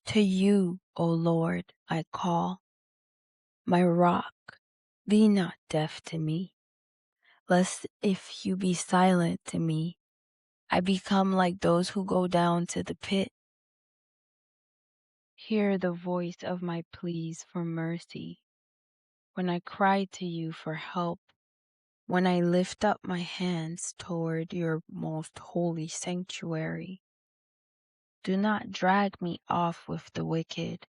To you, O Lord, I call. My rock, be not deaf to me, lest if you be silent to me, I become like those who go down to the pit. Hear the voice of my pleas for mercy, when I cry to you for help, when I lift up my hands toward your most holy sanctuary. Do not drag me off with the wicked,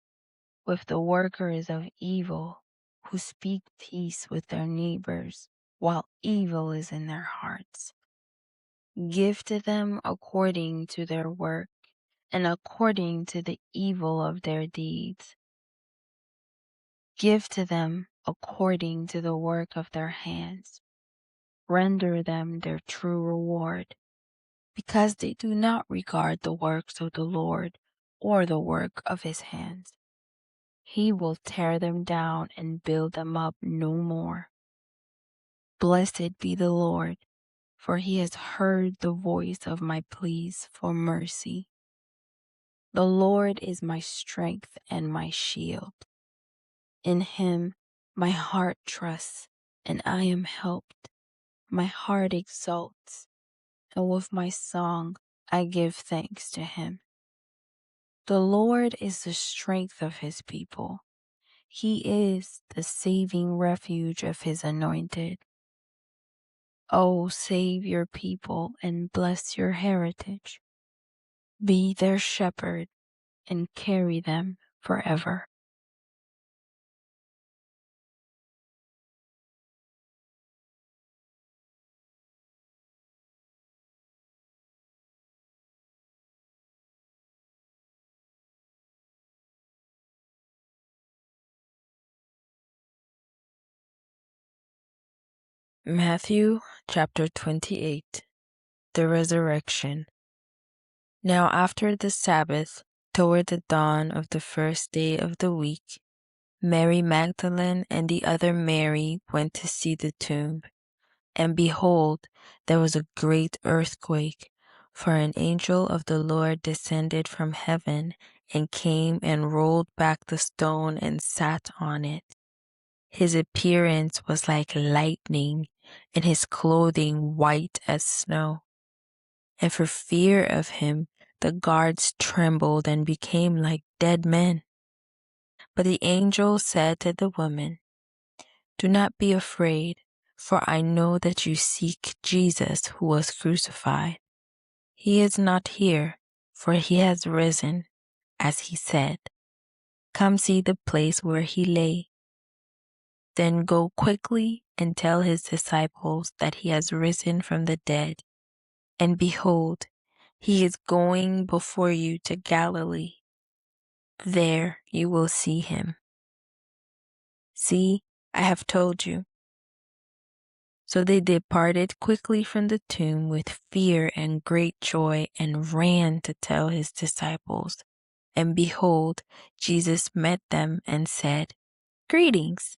with the workers of evil, who speak peace with their neighbors, while evil is in their hearts. Give to them according to their work, and according to the evil of their deeds. Give to them according to the work of their hands. Render them their true reward, because they do not regard the works of the Lord or the work of his hands. He will tear them down and build them up no more. Blessed be the Lord, for he has heard the voice of my pleas for mercy. The Lord is my strength and my shield. In him my heart trusts, and I am helped. My heart exults, and with my song I give thanks to him. The Lord is the strength of his people. He is the saving refuge of his anointed. Oh, save your people and bless your heritage. Be their shepherd and carry them forever. Matthew chapter 28. The Resurrection. Now after the Sabbath, toward the dawn of the first day of the week, Mary Magdalene and the other Mary went to see the tomb. And behold, there was a great earthquake, for an angel of the Lord descended from heaven and came and rolled back the stone and sat on it. His appearance was like lightning, and his clothing white as snow. And for fear of him, the guards trembled and became like dead men. But the angel said to the woman, "Do not be afraid, for I know that you seek Jesus who was crucified. He is not here, for he has risen, as he said. Come see the place where he lay. Then go quickly and tell his disciples that he has risen from the dead. And behold, he is going before you to Galilee. There you will see him. See, I have told you." So they departed quickly from the tomb with fear and great joy and ran to tell his disciples. And behold, Jesus met them and said, "Greetings."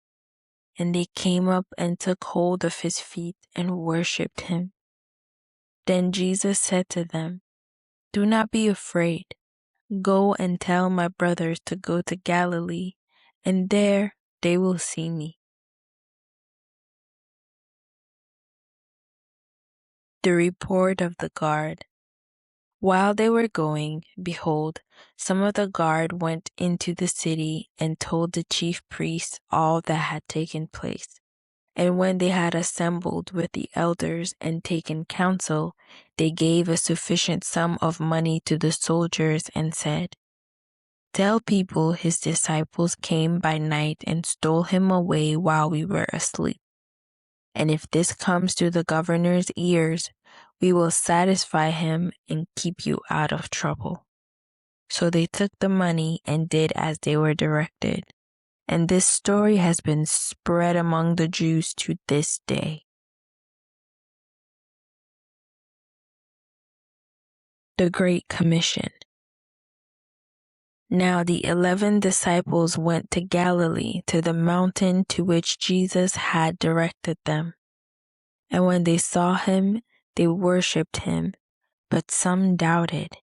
And they came up and took hold of his feet and worshipped him. Then Jesus said to them, "Do not be afraid. Go and tell my brothers to go to Galilee, and there they will see me." The report of the guard. While they were going, behold, some of the guard went into the city and told the chief priests all that had taken place. And when they had assembled with the elders and taken counsel, they gave a sufficient sum of money to the soldiers and said, "Tell people his disciples came by night and stole him away while we were asleep. And if this comes to the governor's ears, we will satisfy him and keep you out of trouble." So they took the money and did as they were directed. And this story has been spread among the Jews to this day. The Great Commission. Now the 11 disciples went to Galilee, to the mountain to which Jesus had directed them. And when they saw him, they worshipped him, but some doubted.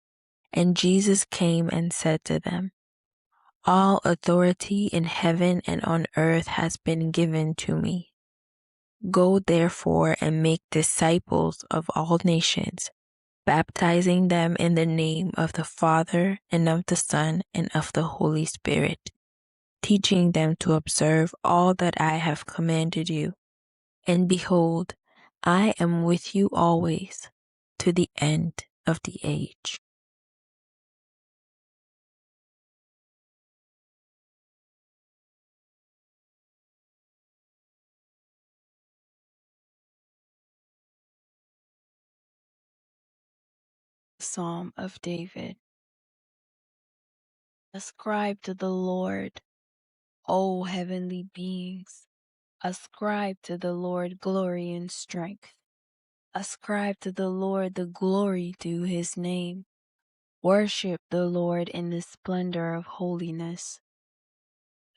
And Jesus came and said to them, "All authority in heaven and on earth has been given to me. Go therefore and make disciples of all nations, baptizing them in the name of the Father and of the Son and of the Holy Spirit, teaching them to observe all that I have commanded you. And behold, I am with you always, to the end of the age." Psalm of David. Ascribe to the Lord, O heavenly beings. Ascribe to the Lord glory and strength. Ascribe to the Lord the glory due his name. Worship the Lord in the splendor of holiness.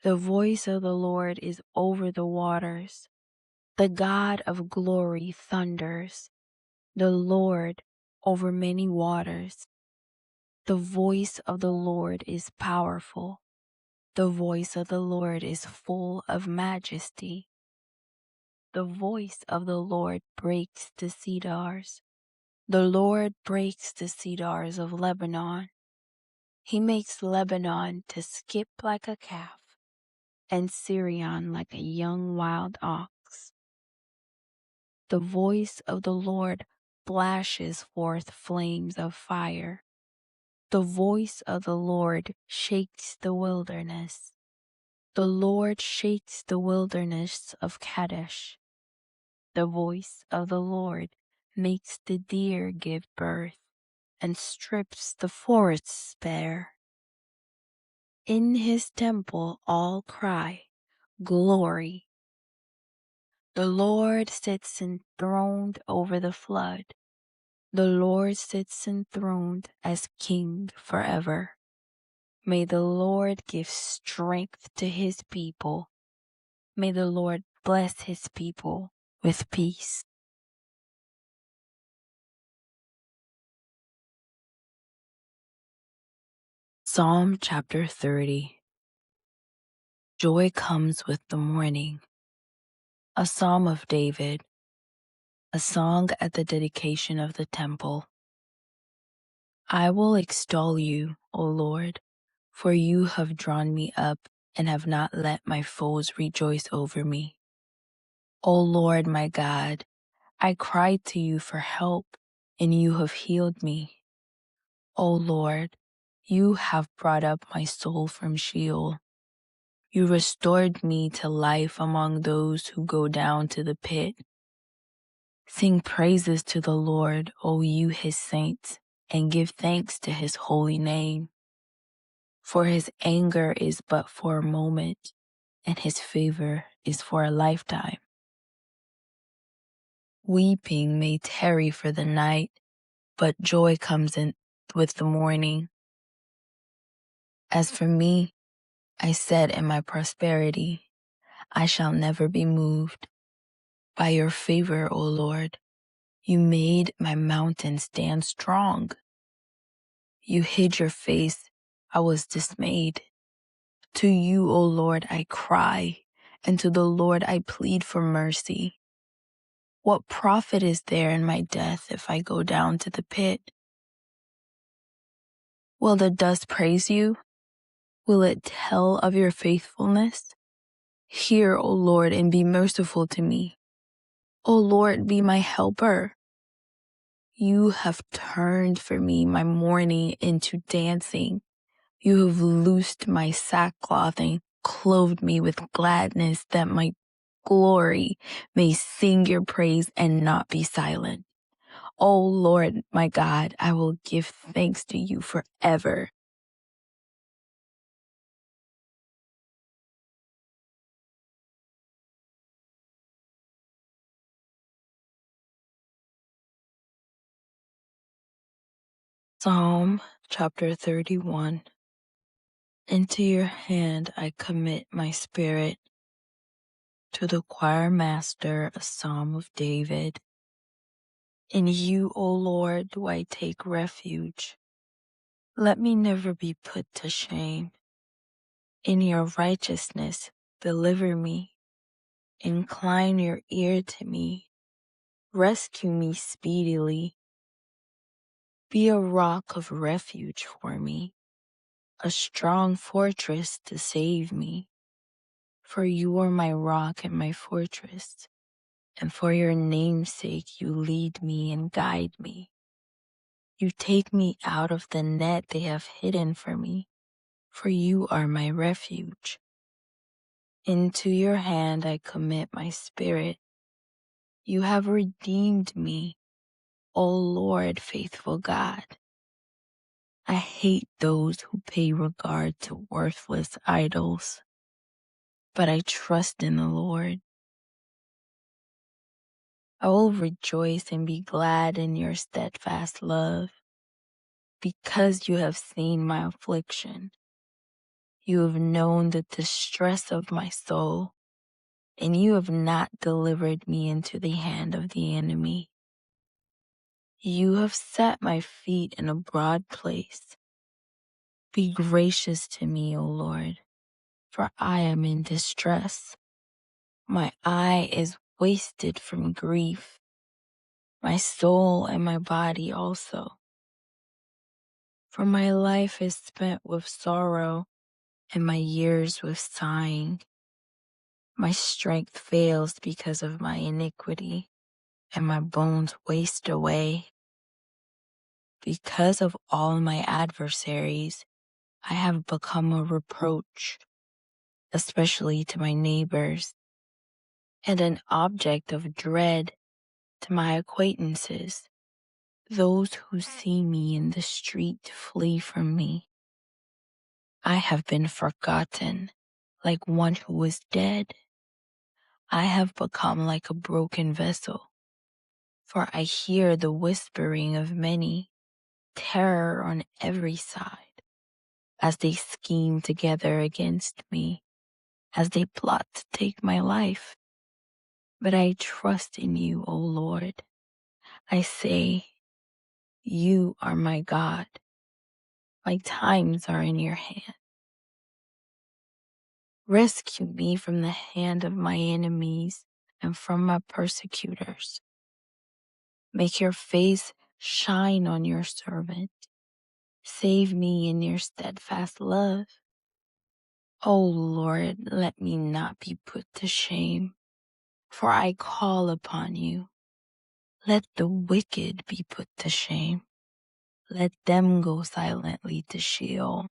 The voice of the Lord is over the waters. The God of glory thunders. The Lord over many waters. The voice of the Lord is powerful. The voice of the Lord is full of majesty. The voice of the Lord breaks the cedars. The Lord breaks the cedars of Lebanon. He makes Lebanon to skip like a calf, and Syrian like a young wild ox. The voice of the Lord flashes forth flames of fire. The voice of the Lord shakes the wilderness. The Lord shakes the wilderness of Kadesh. The voice of the Lord makes the deer give birth and strips the forests bare. In his temple all cry, Glory. The Lord sits enthroned over the flood. The Lord sits enthroned as King forever. May the Lord give strength to his people. May the Lord bless his people with peace. Psalm chapter 30. Joy comes with the morning. A psalm of David. A song at the dedication of the temple. I will extol you, O Lord, for you have drawn me up and have not let my foes rejoice over me. O Lord my God, I cried to you for help, and you have healed me. O Lord, you have brought up my soul from Sheol. You restored me to life among those who go down to the pit. Sing praises to the Lord, O you his saints, and give thanks to his holy name. For his anger is but for a moment, and his favor is for a lifetime. Weeping may tarry for the night, but joy comes in with the morning. As for me, I said in my prosperity, I shall never be moved. By your favor, O Lord, you made my mountain stand strong. You hid your face, I was dismayed. To you, O Lord, I cry, and to the Lord I plead for mercy. What profit is there in my death if I go down to the pit? Will the dust praise you? Will it tell of your faithfulness? Hear, O Lord, and be merciful to me. O Lord, be my helper. You have turned for me my mourning into dancing. You have loosed my sackcloth and clothed me with gladness, that my glory may sing your praise and not be silent. O Lord, my God, I will give thanks to you forever. Psalm chapter 31. Into your hand I commit my spirit. To the choir master, a psalm of David. In you, O Lord, do I take refuge. Let me never be put to shame. In your righteousness, deliver me. Incline your ear to me. Rescue me speedily. Be a rock of refuge for me, a strong fortress to save me. For you are my rock and my fortress, and for your name's sake you lead me and guide me. You take me out of the net they have hidden for me, for you are my refuge. Into your hand I commit my spirit. You have redeemed me, O Lord, faithful God. I hate those who pay regard to worthless idols, but I trust in the Lord. I will rejoice and be glad in your steadfast love, because you have seen my affliction. You have known the distress of my soul, and you have not delivered me into the hand of the enemy. You have set my feet in a broad place. Be gracious to me, O Lord, for I am in distress. My eye is wasted from grief, my soul and my body also. For my life is spent with sorrow, and my years with sighing. My strength fails because of my iniquity, and my bones waste away. Because of all my adversaries, I have become a reproach, especially to my neighbors, and an object of dread to my acquaintances. Those who see me in the street flee from me. I have been forgotten, like one who is dead. I have become like a broken vessel, for I hear the whispering of many, terror on every side, as they scheme together against me, as they plot to take my life. But I trust in you, O Lord. I say, you are my God. My times are in your hand. Rescue me from the hand of my enemies and from my persecutors. Make your face shine on your servant. Save me in your steadfast love. O Lord, let me not be put to shame, for I call upon you. Let the wicked be put to shame. Let them go silently to Sheol.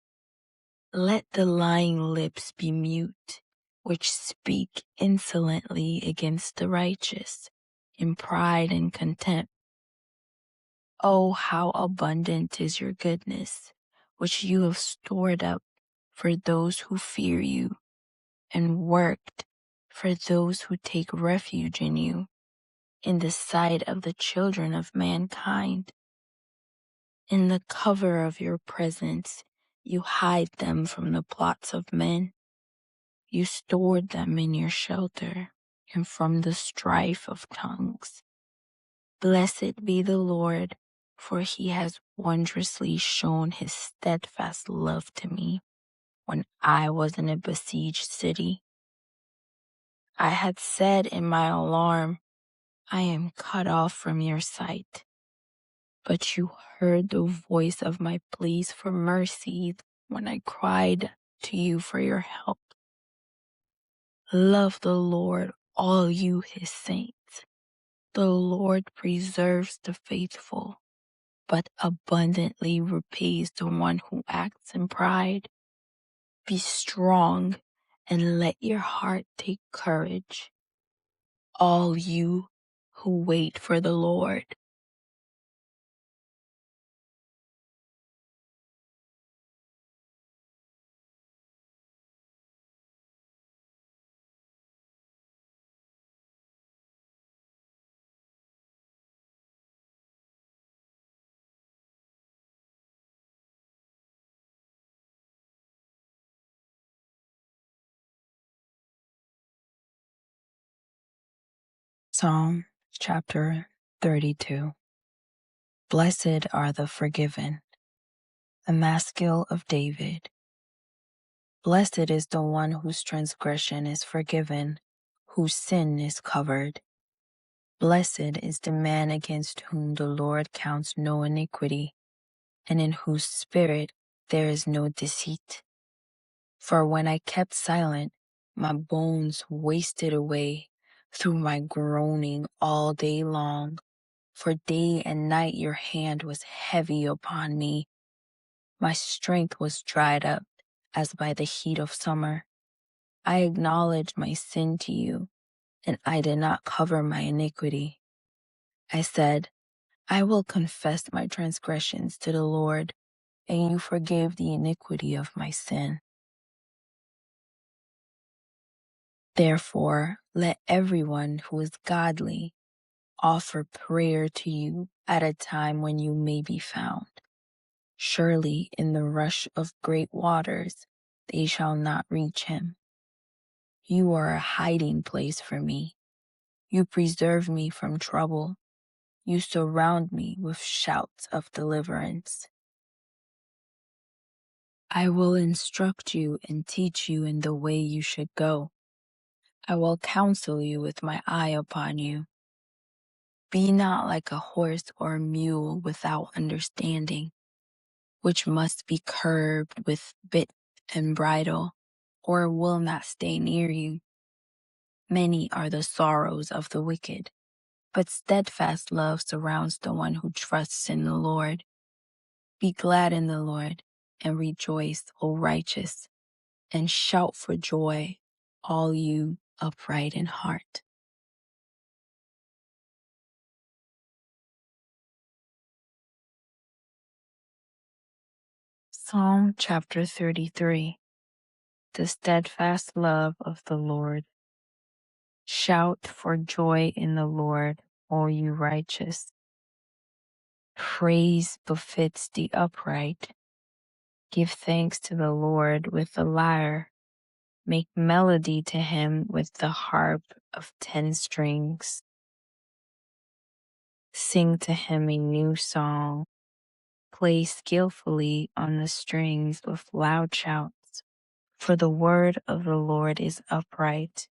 Let the lying lips be mute, which speak insolently against the righteous, in pride and contempt. Oh, how abundant is your goodness, which you have stored up for those who fear you, and worked for those who take refuge in you, in the sight of the children of mankind. In the cover of your presence, you hide them from the plots of men. You stored them in your shelter and from the strife of tongues. Blessed be the Lord, for he has wondrously shown his steadfast love to me when I was in a besieged city. I had said in my alarm, I am cut off from your sight. But you heard the voice of my pleas for mercy when I cried to you for your help. Love the Lord, all you his saints. The Lord preserves the faithful, but abundantly repays the one who acts in pride. Be strong and let your heart take courage, all you who wait for the Lord. Psalm chapter 32. Blessed are the forgiven. A maskil of David. Blessed is the one whose transgression is forgiven, whose sin is covered. Blessed is the man against whom the Lord counts no iniquity, and in whose spirit there is no deceit. For when I kept silent, my bones wasted away through my groaning all day long. For day and night your hand was heavy upon me. My strength was dried up as by the heat of summer. I acknowledged my sin to you, and I did not cover my iniquity. I said, I will confess my transgressions to the Lord, and you forgave the iniquity of my sin. Therefore, let everyone who is godly offer prayer to you at a time when you may be found. Surely in the rush of great waters they shall not reach him. You are a hiding place for me. You preserve me from trouble. You surround me with shouts of deliverance. I will instruct you and teach you in the way you should go. I will counsel you with my eye upon you. Be not like a horse or a mule without understanding, which must be curbed with bit and bridle, or will not stay near you. Many are the sorrows of the wicked, but steadfast love surrounds the one who trusts in the Lord. Be glad in the Lord and rejoice, O righteous, and shout for joy, all you upright in heart. Psalm chapter 33. The steadfast love of the Lord. Shout for joy in the Lord, all you righteous. Praise befits the upright. Give thanks to the Lord with the lyre. Make melody to him with the harp of 10 strings. Sing to him a new song. Play skillfully on the strings with loud shouts. For the word of the Lord is upright,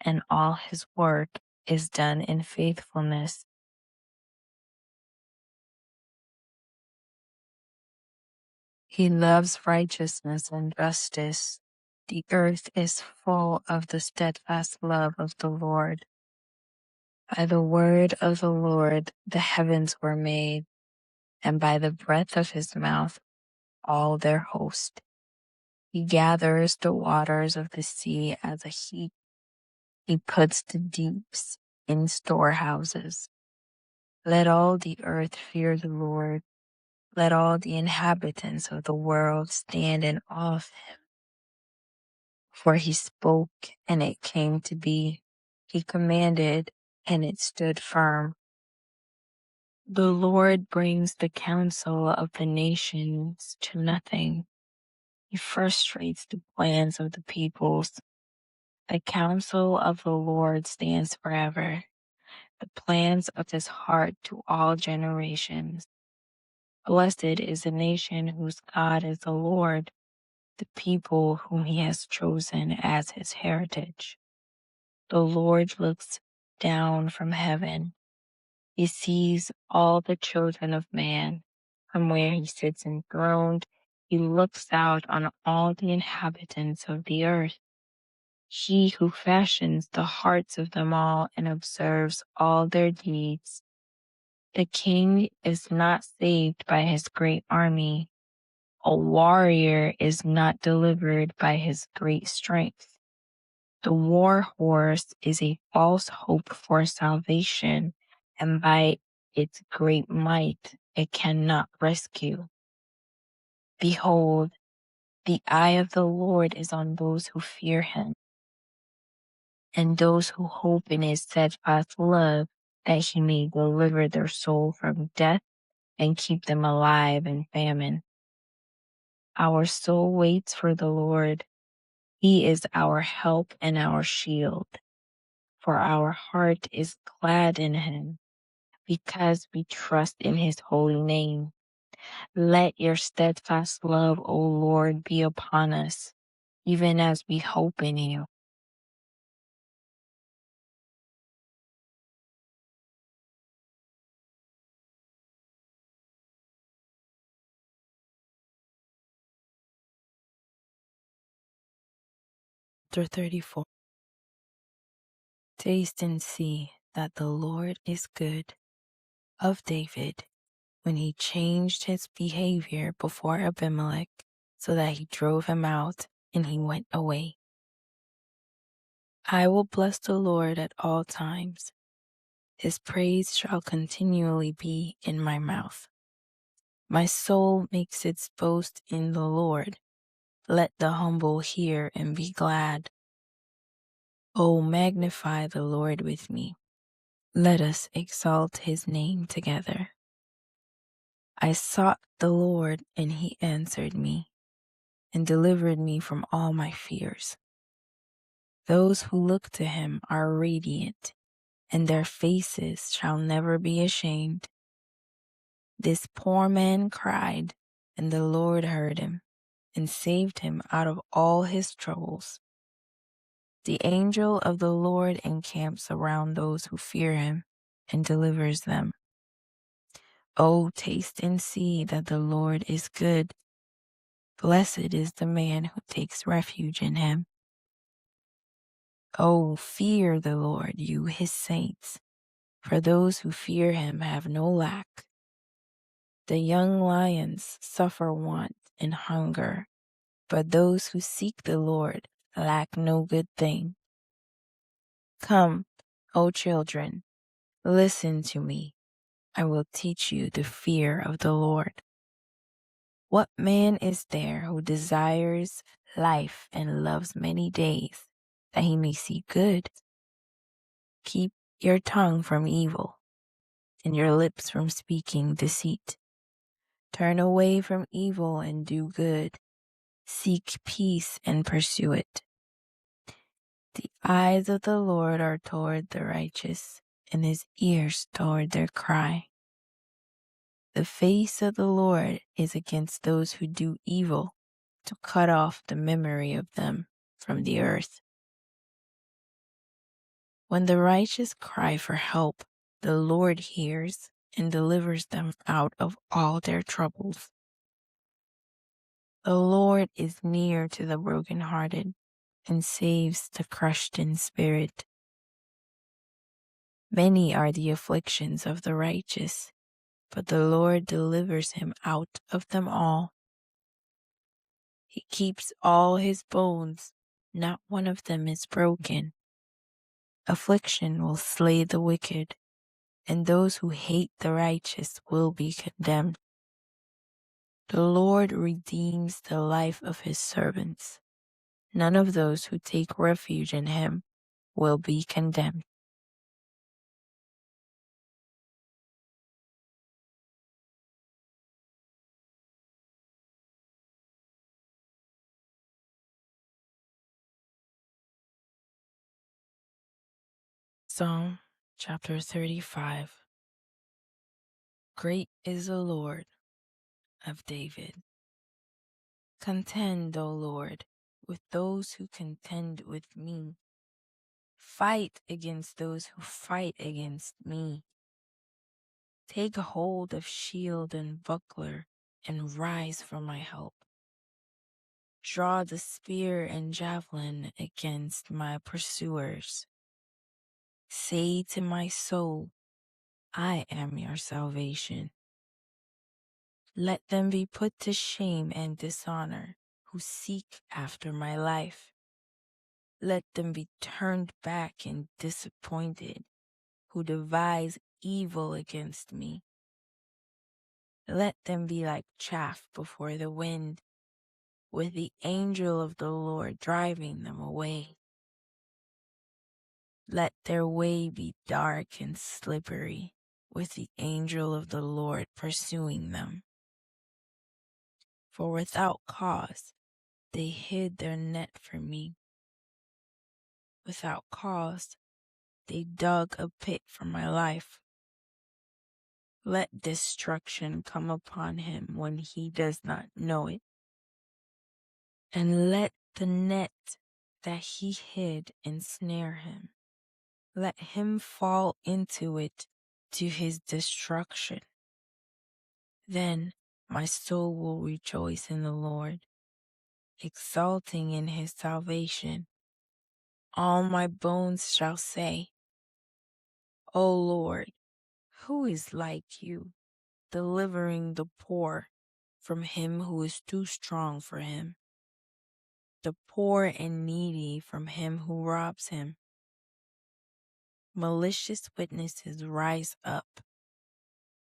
and all his work is done in faithfulness. He loves righteousness and justice. The earth is full of the steadfast love of the Lord. By the word of the Lord the heavens were made, and by the breath of his mouth all their host. He gathers the waters of the sea as a heap. He puts the deeps in storehouses. Let all the earth fear the Lord. Let all the inhabitants of the world stand in awe of him. For he spoke, and it came to be. He commanded, and it stood firm. The Lord brings the counsel of the nations to nothing. He frustrates the plans of the peoples. The counsel of the Lord stands forever, the plans of his heart to all generations. Blessed is the nation whose God is the Lord, the people whom he has chosen as his heritage. The Lord looks down from heaven. He sees all the children of man. From where he sits enthroned, he looks out on all the inhabitants of the earth. He who fashions the hearts of them all and observes all their deeds. The king is not saved by his great army. A warrior is not delivered by his great strength. The war horse is a false hope for salvation, and by its great might it cannot rescue. Behold, the eye of the Lord is on those who fear him, and those who hope in his steadfast love, that he may deliver their soul from death and keep them alive in famine. Our soul waits for the Lord. He is our help and our shield. For our heart is glad in him, because we trust in his holy name. Let your steadfast love, O Lord, be upon us, even as we hope in you. Chapter 34. Taste and see that the Lord is good. Of David, when he changed his behavior before Abimelech, so that he drove him out and he went away. I will bless the Lord at all times. His praise shall continually be in my mouth. My soul makes its boast in the Lord. Let the humble hear and be glad. Oh, magnify the Lord with me. Let us exalt his name together. I sought the Lord, and he answered me and delivered me from all my fears. Those who look to him are radiant, and their faces shall never be ashamed. This poor man cried, and the Lord heard him and saved him out of all his troubles. The angel of the Lord encamps around those who fear him and delivers them. Oh, taste and see that the Lord is good. Blessed is the man who takes refuge in him. Oh, fear the Lord, you his saints, for those who fear him have no lack. The young lions suffer want and hunger, but those who seek the Lord lack no good thing. Come, O children, listen to me. I will teach you the fear of the Lord. What man is there who desires life and loves many days, that he may see good? Keep your tongue from evil, and your lips from speaking deceit. Turn away from evil and do good. Seek peace and pursue it. The eyes of the Lord are toward the righteous, and his ears toward their cry. The face of the Lord is against those who do evil, to cut off the memory of them from the earth. When the righteous cry for help, the Lord hears and delivers them out of all their troubles. The Lord is near to the brokenhearted and saves the crushed in spirit. Many are the afflictions of the righteous, but the Lord delivers him out of them all. He keeps all his bones, not one of them is broken. Affliction will slay the wicked, and those who hate the righteous will be condemned. The Lord redeems the life of his servants. None of those who take refuge in him will be condemned. Psalm chapter 35. Great is the Lord of David. Contend, O Lord, with those who contend with me. Fight against those who fight against me. Take hold of shield and buckler and rise for my help. Draw the spear and javelin against my pursuers. Say to my soul, I am your salvation. Let them be put to shame and dishonor who seek after my life. Let them be turned back and disappointed who devise evil against me. Let them be like chaff before the wind, with the angel of the Lord driving them away. Let their way be dark and slippery, with the angel of the Lord pursuing them. For without cause they hid their net for me. Without cause they dug a pit for my life. Let destruction come upon him when he does not know it. And let the net that he hid ensnare him. Let him fall into it to his destruction. Then my soul will rejoice in the Lord, exulting in his salvation. All my bones shall say, O Lord, who is like you, delivering the poor from him who is too strong for him, the poor and needy from him who robs him? Malicious witnesses rise up.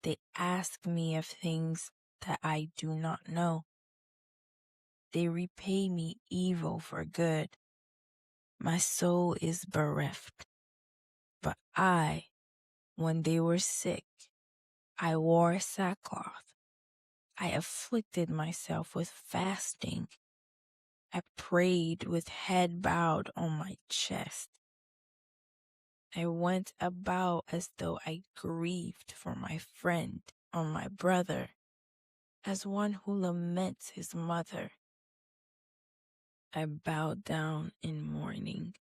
They ask me of things that I do not know. They repay me evil for good. My soul is bereft. But when they were sick, I wore sackcloth. I afflicted myself with fasting. I prayed with head bowed on my chest. I went about as though I grieved for my friend or my brother, as one who laments his mother. I bowed down in mourning.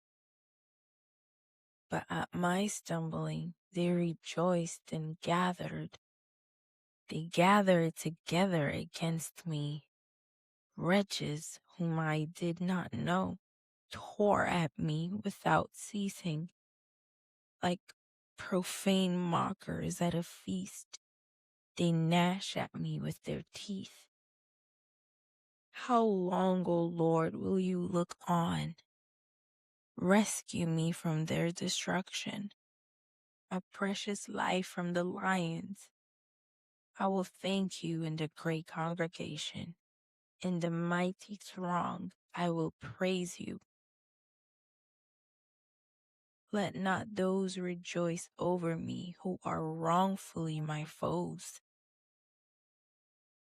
But at my stumbling they rejoiced and gathered. They gather together against me. Wretches whom I did not know tore at me without ceasing, like profane mockers at a feast. They gnash at me with their teeth. How long, O Lord, will you look on? Rescue me from their destruction, my precious life from the lions. I will thank you in the great congregation. In the mighty throng, I will praise you. Let not those rejoice over me who are wrongfully my foes,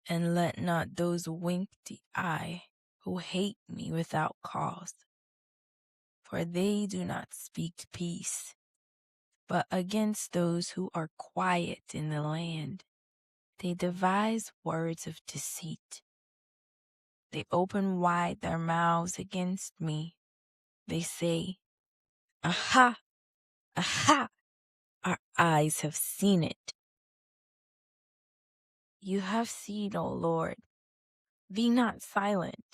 and let not those wink the eye who hate me without cause. For they do not speak peace, but against those who are quiet in the land. They devise words of deceit. They open wide their mouths against me. They say, Aha! Aha! Our eyes have seen it. You have seen, O Lord. Be not silent.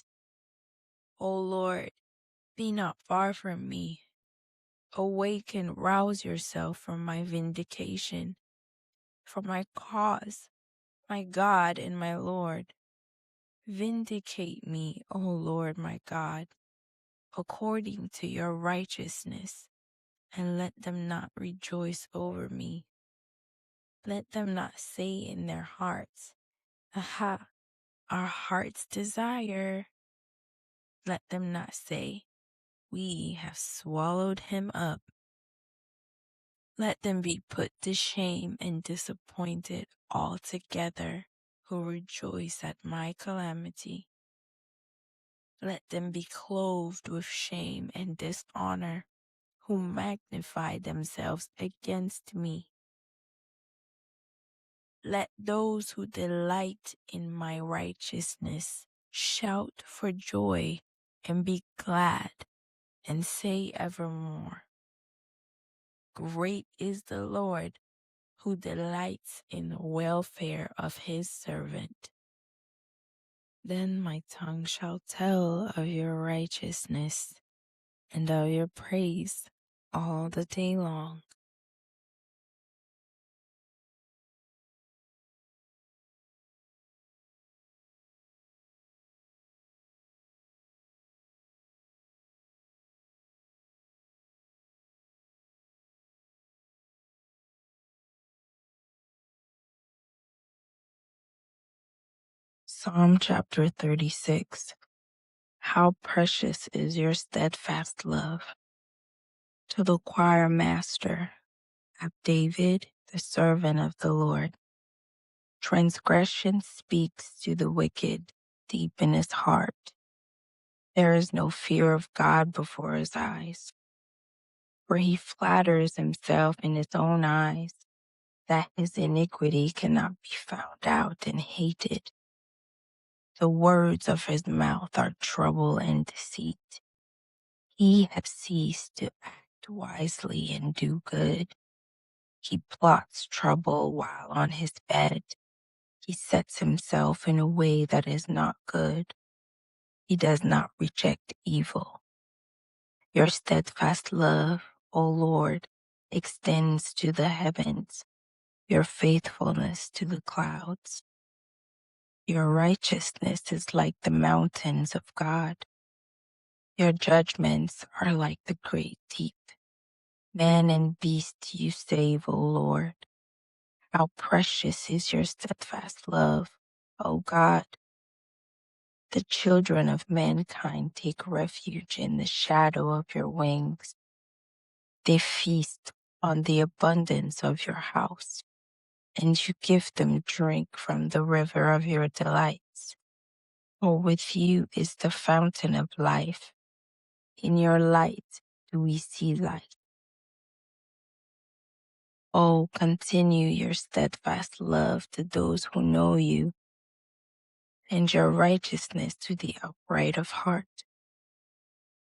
O Lord, be not far from me. Awake and rouse yourself from my vindication, for my cause, my God and my Lord. Vindicate me, O Lord my God, according to your righteousness, and let them not rejoice over me. Let them not say in their hearts, Aha, our heart's desire. Let them not say, We have swallowed him up. Let them be put to shame and disappointed altogether who rejoice at my calamity. Let them be clothed with shame and dishonor who magnify themselves against me. Let those who delight in my righteousness shout for joy and be glad and say evermore, Great is the Lord who delights in the welfare of his servant. Then my tongue shall tell of your righteousness and of your praise all the day long. Psalm chapter 36. How precious is your steadfast love. To the choir master of David, the servant of the Lord. Transgression speaks to the wicked deep in his heart. There is no fear of God before his eyes, for he flatters himself in his own eyes that his iniquity cannot be found out and hated. The words of his mouth are trouble and deceit. He has ceased to act wisely and do good. He plots trouble while on his bed. He sets himself in a way that is not good. He does not reject evil. Your steadfast love, O Lord, extends to the heavens, your faithfulness to the clouds. Your righteousness is like the mountains of God. Your judgments are like the great deep. Man and beast you save, O Lord. How precious is your steadfast love, O God. The children of mankind take refuge in the shadow of your wings. They feast on the abundance of your house, and you give them drink from the river of your delights. For with you is the fountain of life. In your light do we see light. Oh, continue your steadfast love to those who know you, and your righteousness to the upright of heart.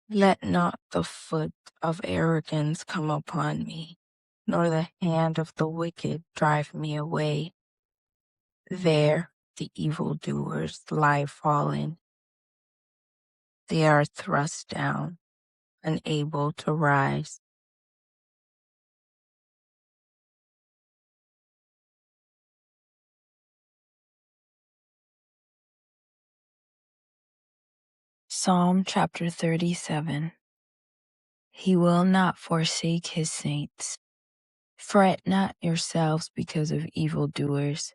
Let not the foot of arrogance come upon me, nor the hand of the wicked drive me away. There the evildoers lie fallen. They are thrust down, unable to rise. Psalm chapter 37. He will not forsake his saints. Fret not yourselves because of evildoers.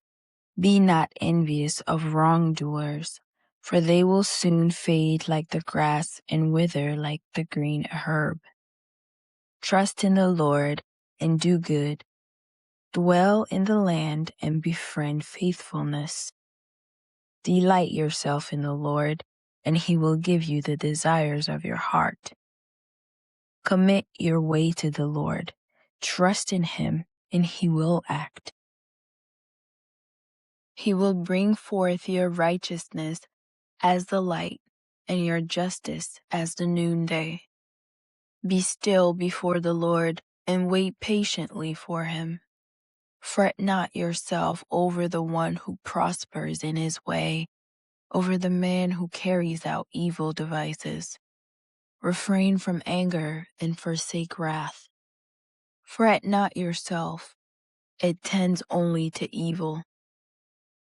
Be not envious of wrongdoers, for they will soon fade like the grass and wither like the green herb. Trust in the Lord and do good. Dwell in the land and befriend faithfulness. Delight yourself in the Lord, and he will give you the desires of your heart. Commit your way to the Lord. Trust in him, and he will act. He will bring forth your righteousness as the light, and your justice as the noonday. Be still before the Lord, and wait patiently for him. Fret not yourself over the one who prospers in his way, over the man who carries out evil devices. Refrain from anger and forsake wrath. Fret not yourself, it tends only to evil.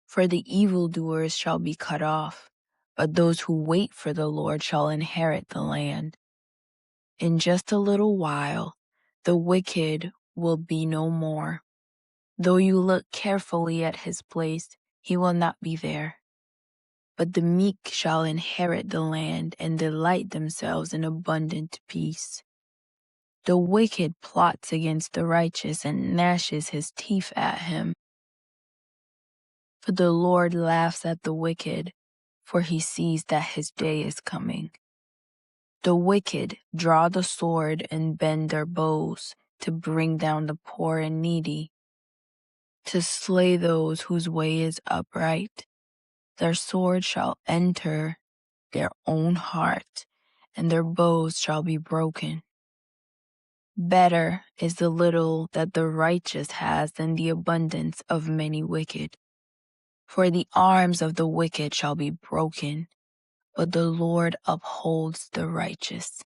For the evildoers shall be cut off, but those who wait for the Lord shall inherit the land. In just a little while, the wicked will be no more. Though you look carefully at his place, he will not be there. But the meek shall inherit the land and delight themselves in abundant peace. The wicked plots against the righteous and gnashes his teeth at him. For the Lord laughs at the wicked, for he sees that his day is coming. The wicked draw the sword and bend their bows to bring down the poor and needy, to slay those whose way is upright. Their sword shall enter their own heart, and their bows shall be broken. Better is the little that the righteous has than the abundance of many wicked. For the arms of the wicked shall be broken, but the Lord upholds the righteous.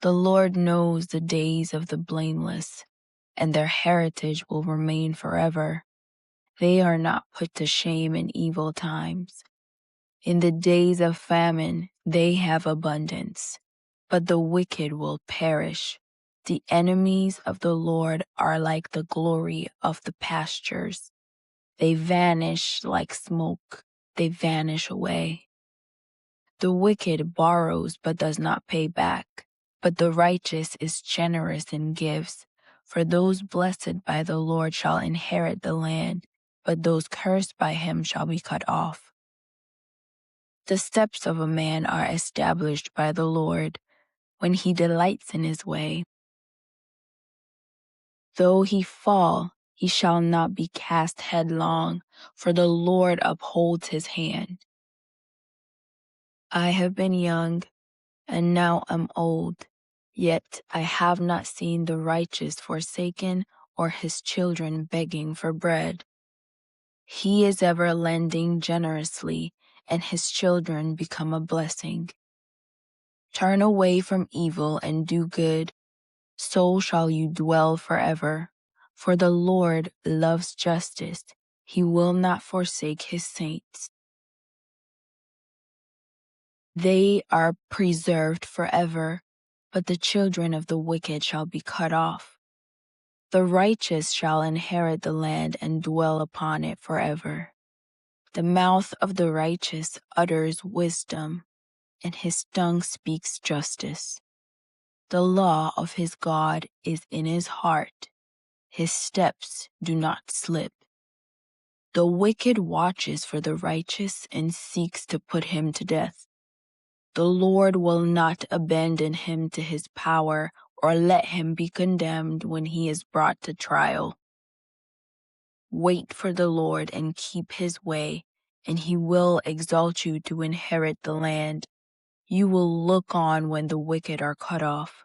The Lord knows the days of the blameless, and their heritage will remain forever. They are not put to shame in evil times. In the days of famine, they have abundance, but the wicked will perish. The enemies of the Lord are like the glory of the pastures. They vanish like smoke. They vanish away. The wicked borrows but does not pay back, but the righteous is generous and gives. For those blessed by the Lord shall inherit the land, but those cursed by him shall be cut off. The steps of a man are established by the Lord when he delights in his way. Though he fall, he shall not be cast headlong, for the Lord upholds his hand. I have been young, and now am old, yet I have not seen the righteous forsaken or his children begging for bread. He is ever lending generously, and his children become a blessing. Turn away from evil and do good, so shall you dwell forever. For the Lord loves justice. He will not forsake his saints. They are preserved forever, but the children of the wicked shall be cut off. The righteous shall inherit the land and dwell upon it forever. The mouth of the righteous utters wisdom, and his tongue speaks justice. The law of his God is in his heart. His steps do not slip. The wicked watches for the righteous and seeks to put him to death. The Lord will not abandon him to his power or let him be condemned when he is brought to trial. Wait for the Lord and keep his way, and he will exalt you to inherit the land. You will look on when the wicked are cut off.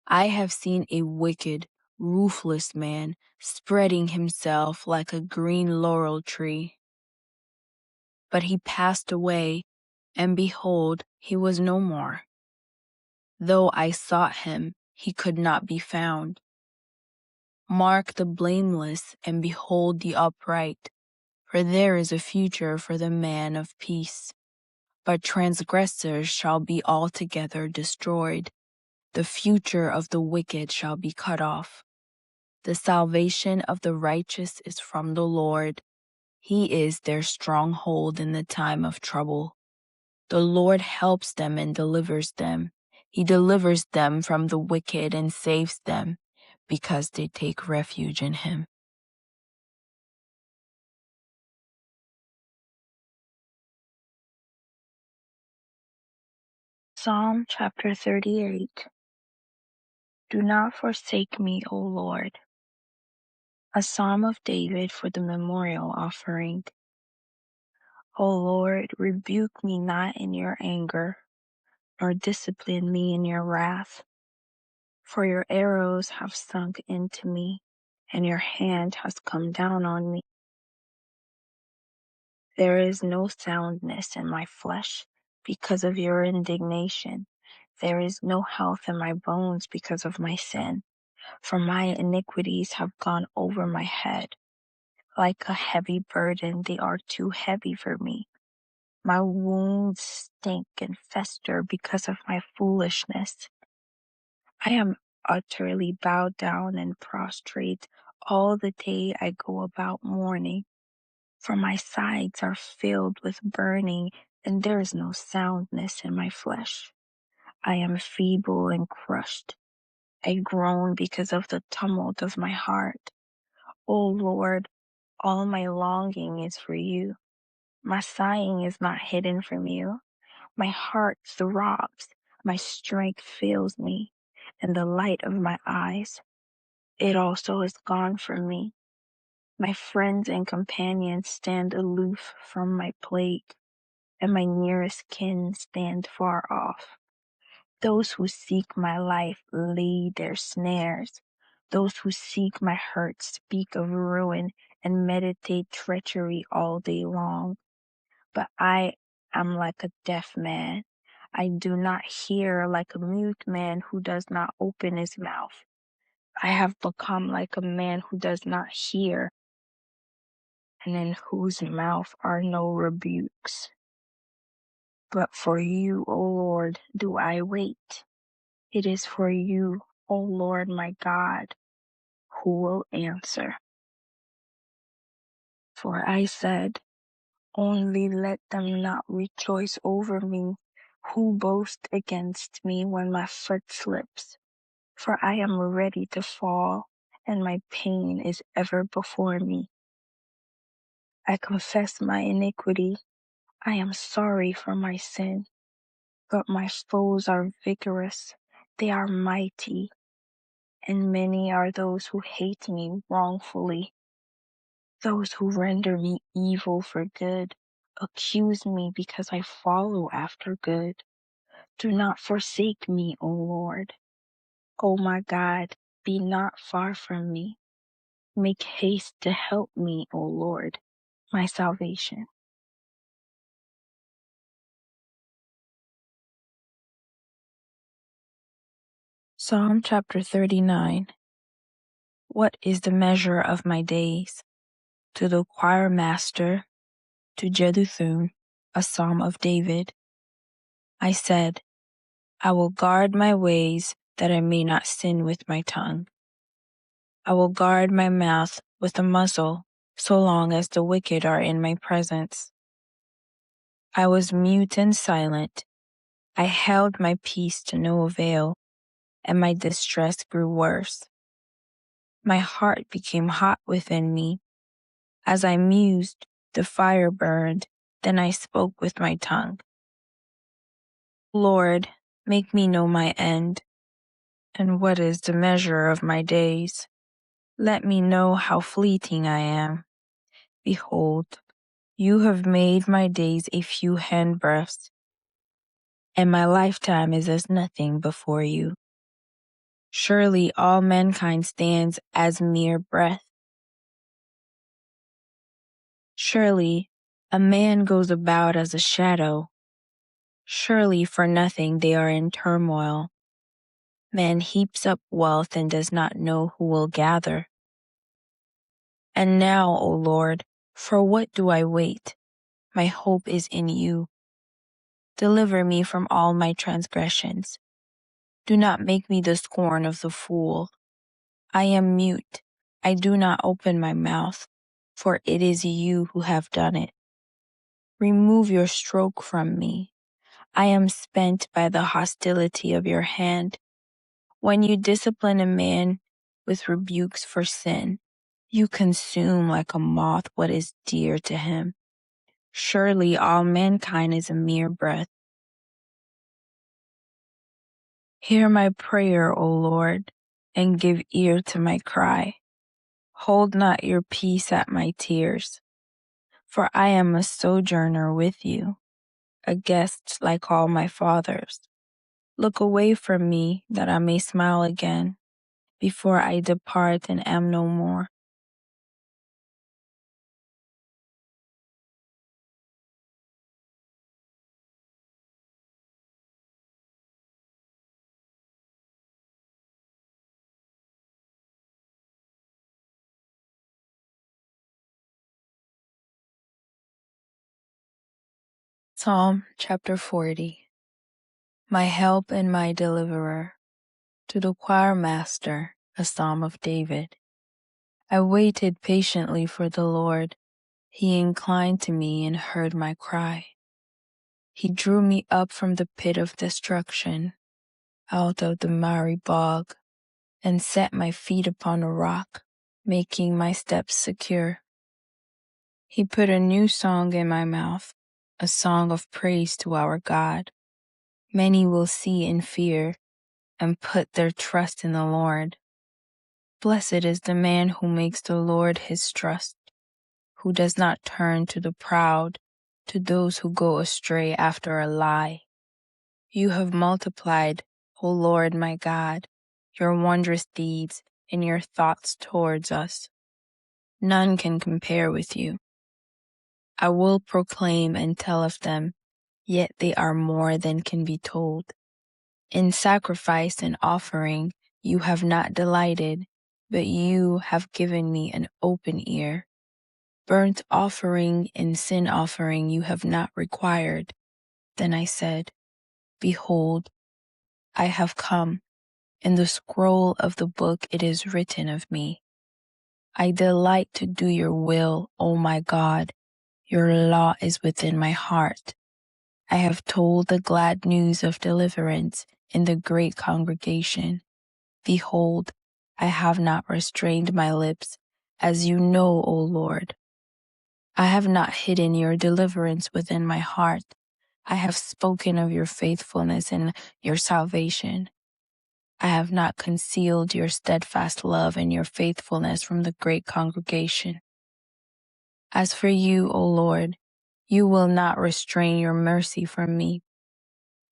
I have seen a wicked ruthless man, spreading himself like a green laurel tree. But he passed away, and behold, he was no more. Though I sought him, he could not be found. Mark the blameless, and behold the upright, for there is a future for the man of peace. But transgressors shall be altogether destroyed. The future of the wicked shall be cut off. The salvation of the righteous is from the Lord. He is their stronghold in the time of trouble. The Lord helps them and delivers them. He delivers them from the wicked and saves them, because they take refuge in him. Psalm chapter 38. Do not forsake me, O Lord. A psalm of David for the memorial offering. O Lord, rebuke me not in your anger, nor discipline me in your wrath. For your arrows have sunk into me, and your hand has come down on me. There is no soundness in my flesh because of your indignation. There is no health in my bones because of my sin. For my iniquities have gone over my head. Like a heavy burden, they are too heavy for me. My wounds stink and fester because of my foolishness. I am utterly bowed down and prostrate. All the day I go about mourning, for my sides are filled with burning, and there is no soundness in my flesh. I am feeble and crushed. I groan because of the tumult of my heart. O Lord, all my longing is for you. My sighing is not hidden from you. My heart throbs, my strength fails me, and the light of my eyes, it also is gone from me. My friends and companions stand aloof from my plague, and my nearest kin stand far off. Those who seek my life lay their snares. Those who seek my hurt speak of ruin and meditate treachery all day long. But I am like a deaf man. I do not hear, like a mute man who does not open his mouth. I have become like a man who does not hear, and in whose mouth are no rebukes. But for you, O Lord, do I wait. It is for you, O Lord my God, who will answer. For I said, only let them not rejoice over me, who boast against me when my foot slips. For I am ready to fall, and my pain is ever before me. I confess my iniquity. I am sorry for my sin. But my foes are vigorous. They are mighty, and many are those who hate me wrongfully. Those who render me evil for good accuse me because I follow after good. Do not forsake me, O Lord. O my God, be not far from me. Make haste to help me, O Lord, my salvation. Psalm chapter 39. What is the measure of my days? To the choir master, to Jeduthun, a psalm of David. I said, I will guard my ways that I may not sin with my tongue. I will guard my mouth with a muzzle so long as the wicked are in my presence. I was mute and silent. I held my peace to no avail, and my distress grew worse. My heart became hot within me. As I mused, the fire burned, then I spoke with my tongue. Lord, make me know my end, and what is the measure of my days. Let me know how fleeting I am. Behold, you have made my days a few handbreadths, and my lifetime is as nothing before you. Surely all mankind stands as mere breath. Surely a man goes about as a shadow. Surely for nothing they are in turmoil. Man heaps up wealth and does not know who will gather. And now, O Lord, for what do I wait? My hope is in you. Deliver me from all my transgressions. Do not make me the scorn of the fool. I am mute. I do not open my mouth, for it is you who have done it. Remove your stroke from me. I am spent by the hostility of your hand. When you discipline a man with rebukes for sin, you consume like a moth what is dear to him. Surely all mankind is a mere breath. Hear my prayer, O Lord, and give ear to my cry. Hold not your peace at my tears, for I am a sojourner with you, a guest like all my fathers. Look away from me that I may smile again, before I depart and am no more. Psalm chapter 40. My help and my deliverer. To the choir master, a psalm of David. I waited patiently for the Lord. He inclined to me and heard my cry. He drew me up from the pit of destruction, out of the miry bog, and set my feet upon a rock, making my steps secure. He put a new song in my mouth, a song of praise to our God. Many will see and fear and put their trust in the Lord. Blessed is the man who makes the Lord his trust, who does not turn to the proud, to those who go astray after a lie. You have multiplied, O Lord my God, your wondrous deeds and your thoughts towards us. None can compare with you. I will proclaim and tell of them, yet they are more than can be told. In sacrifice and offering you have not delighted, but you have given me an open ear. Burnt offering and sin offering you have not required. Then I said, Behold, I have come. In the scroll of the book it is written of me. I delight to do your will, O my God. Your law is within my heart. I have told the glad news of deliverance in the great congregation. Behold, I have not restrained my lips, as you know, O Lord. I have not hidden your deliverance within my heart. I have spoken of your faithfulness and your salvation. I have not concealed your steadfast love and your faithfulness from the great congregation. As for you, O Lord, you will not restrain your mercy from me.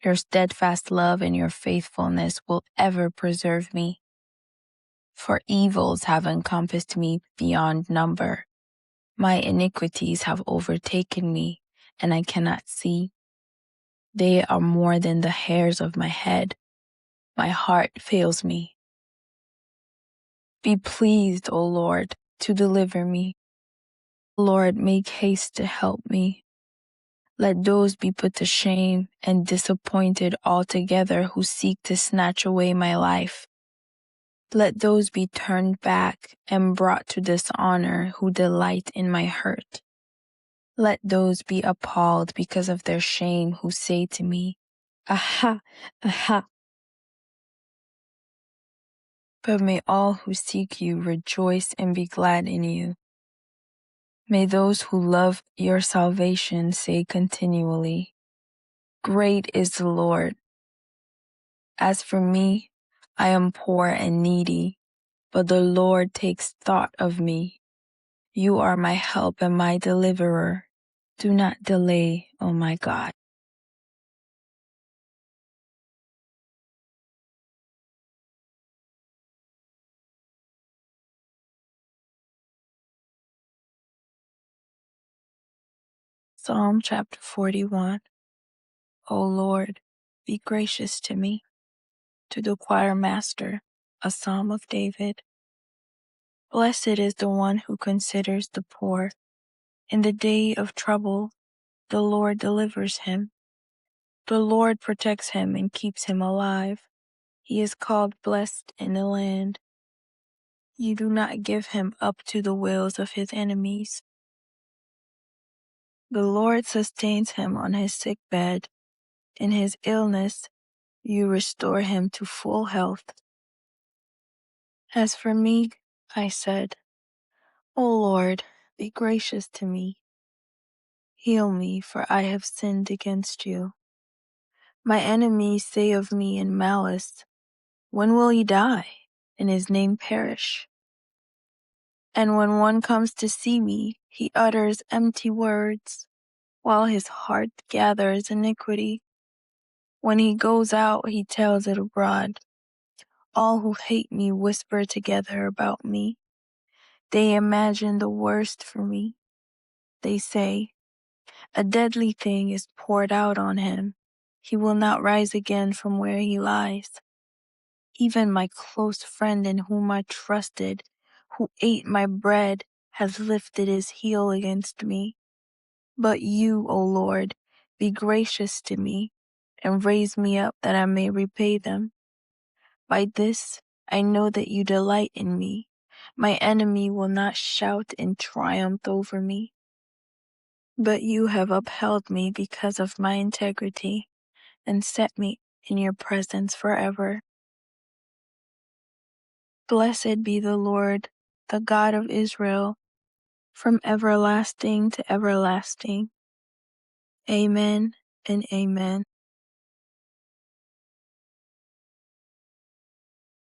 Your steadfast love and your faithfulness will ever preserve me. For evils have encompassed me beyond number. My iniquities have overtaken me, and I cannot see. They are more than the hairs of my head. My heart fails me. Be pleased, O Lord, to deliver me. Lord, make haste to help me. Let those be put to shame and disappointed altogether who seek to snatch away my life. Let those be turned back and brought to dishonor who delight in my hurt. Let those be appalled because of their shame who say to me, Aha, aha. But may all who seek you rejoice and be glad in you. May those who love your salvation say continually, Great is the Lord. As for me, I am poor and needy, but the Lord takes thought of me. You are my help and my deliverer. Do not delay, O my God. Psalm chapter 41. O Lord, be gracious to me. To the choir master, a psalm of David. Blessed is the one who considers the poor. In the day of trouble, the Lord delivers him. The Lord protects him and keeps him alive. He is called blessed in the land. You do not give him up to the wills of his enemies. The Lord sustains him on his sick bed. In his illness, you restore him to full health. As for me, I said, O Lord, be gracious to me. Heal me, for I have sinned against you. My enemies say of me in malice, when will he die, and his name perish? And when one comes to see me, he utters empty words, while his heart gathers iniquity. When he goes out, he tells it abroad. All who hate me whisper together about me. They imagine the worst for me. They say, a deadly thing is poured out on him. He will not rise again from where he lies. Even my close friend in whom I trusted, who ate my bread, has lifted his heel against me. But you, O Lord, be gracious to me, and raise me up that I may repay them. By this I know that you delight in me. My enemy will not shout in triumph over me. But you have upheld me because of my integrity, and set me in your presence forever. Blessed be the Lord, the God of Israel, from everlasting to everlasting. Amen and amen.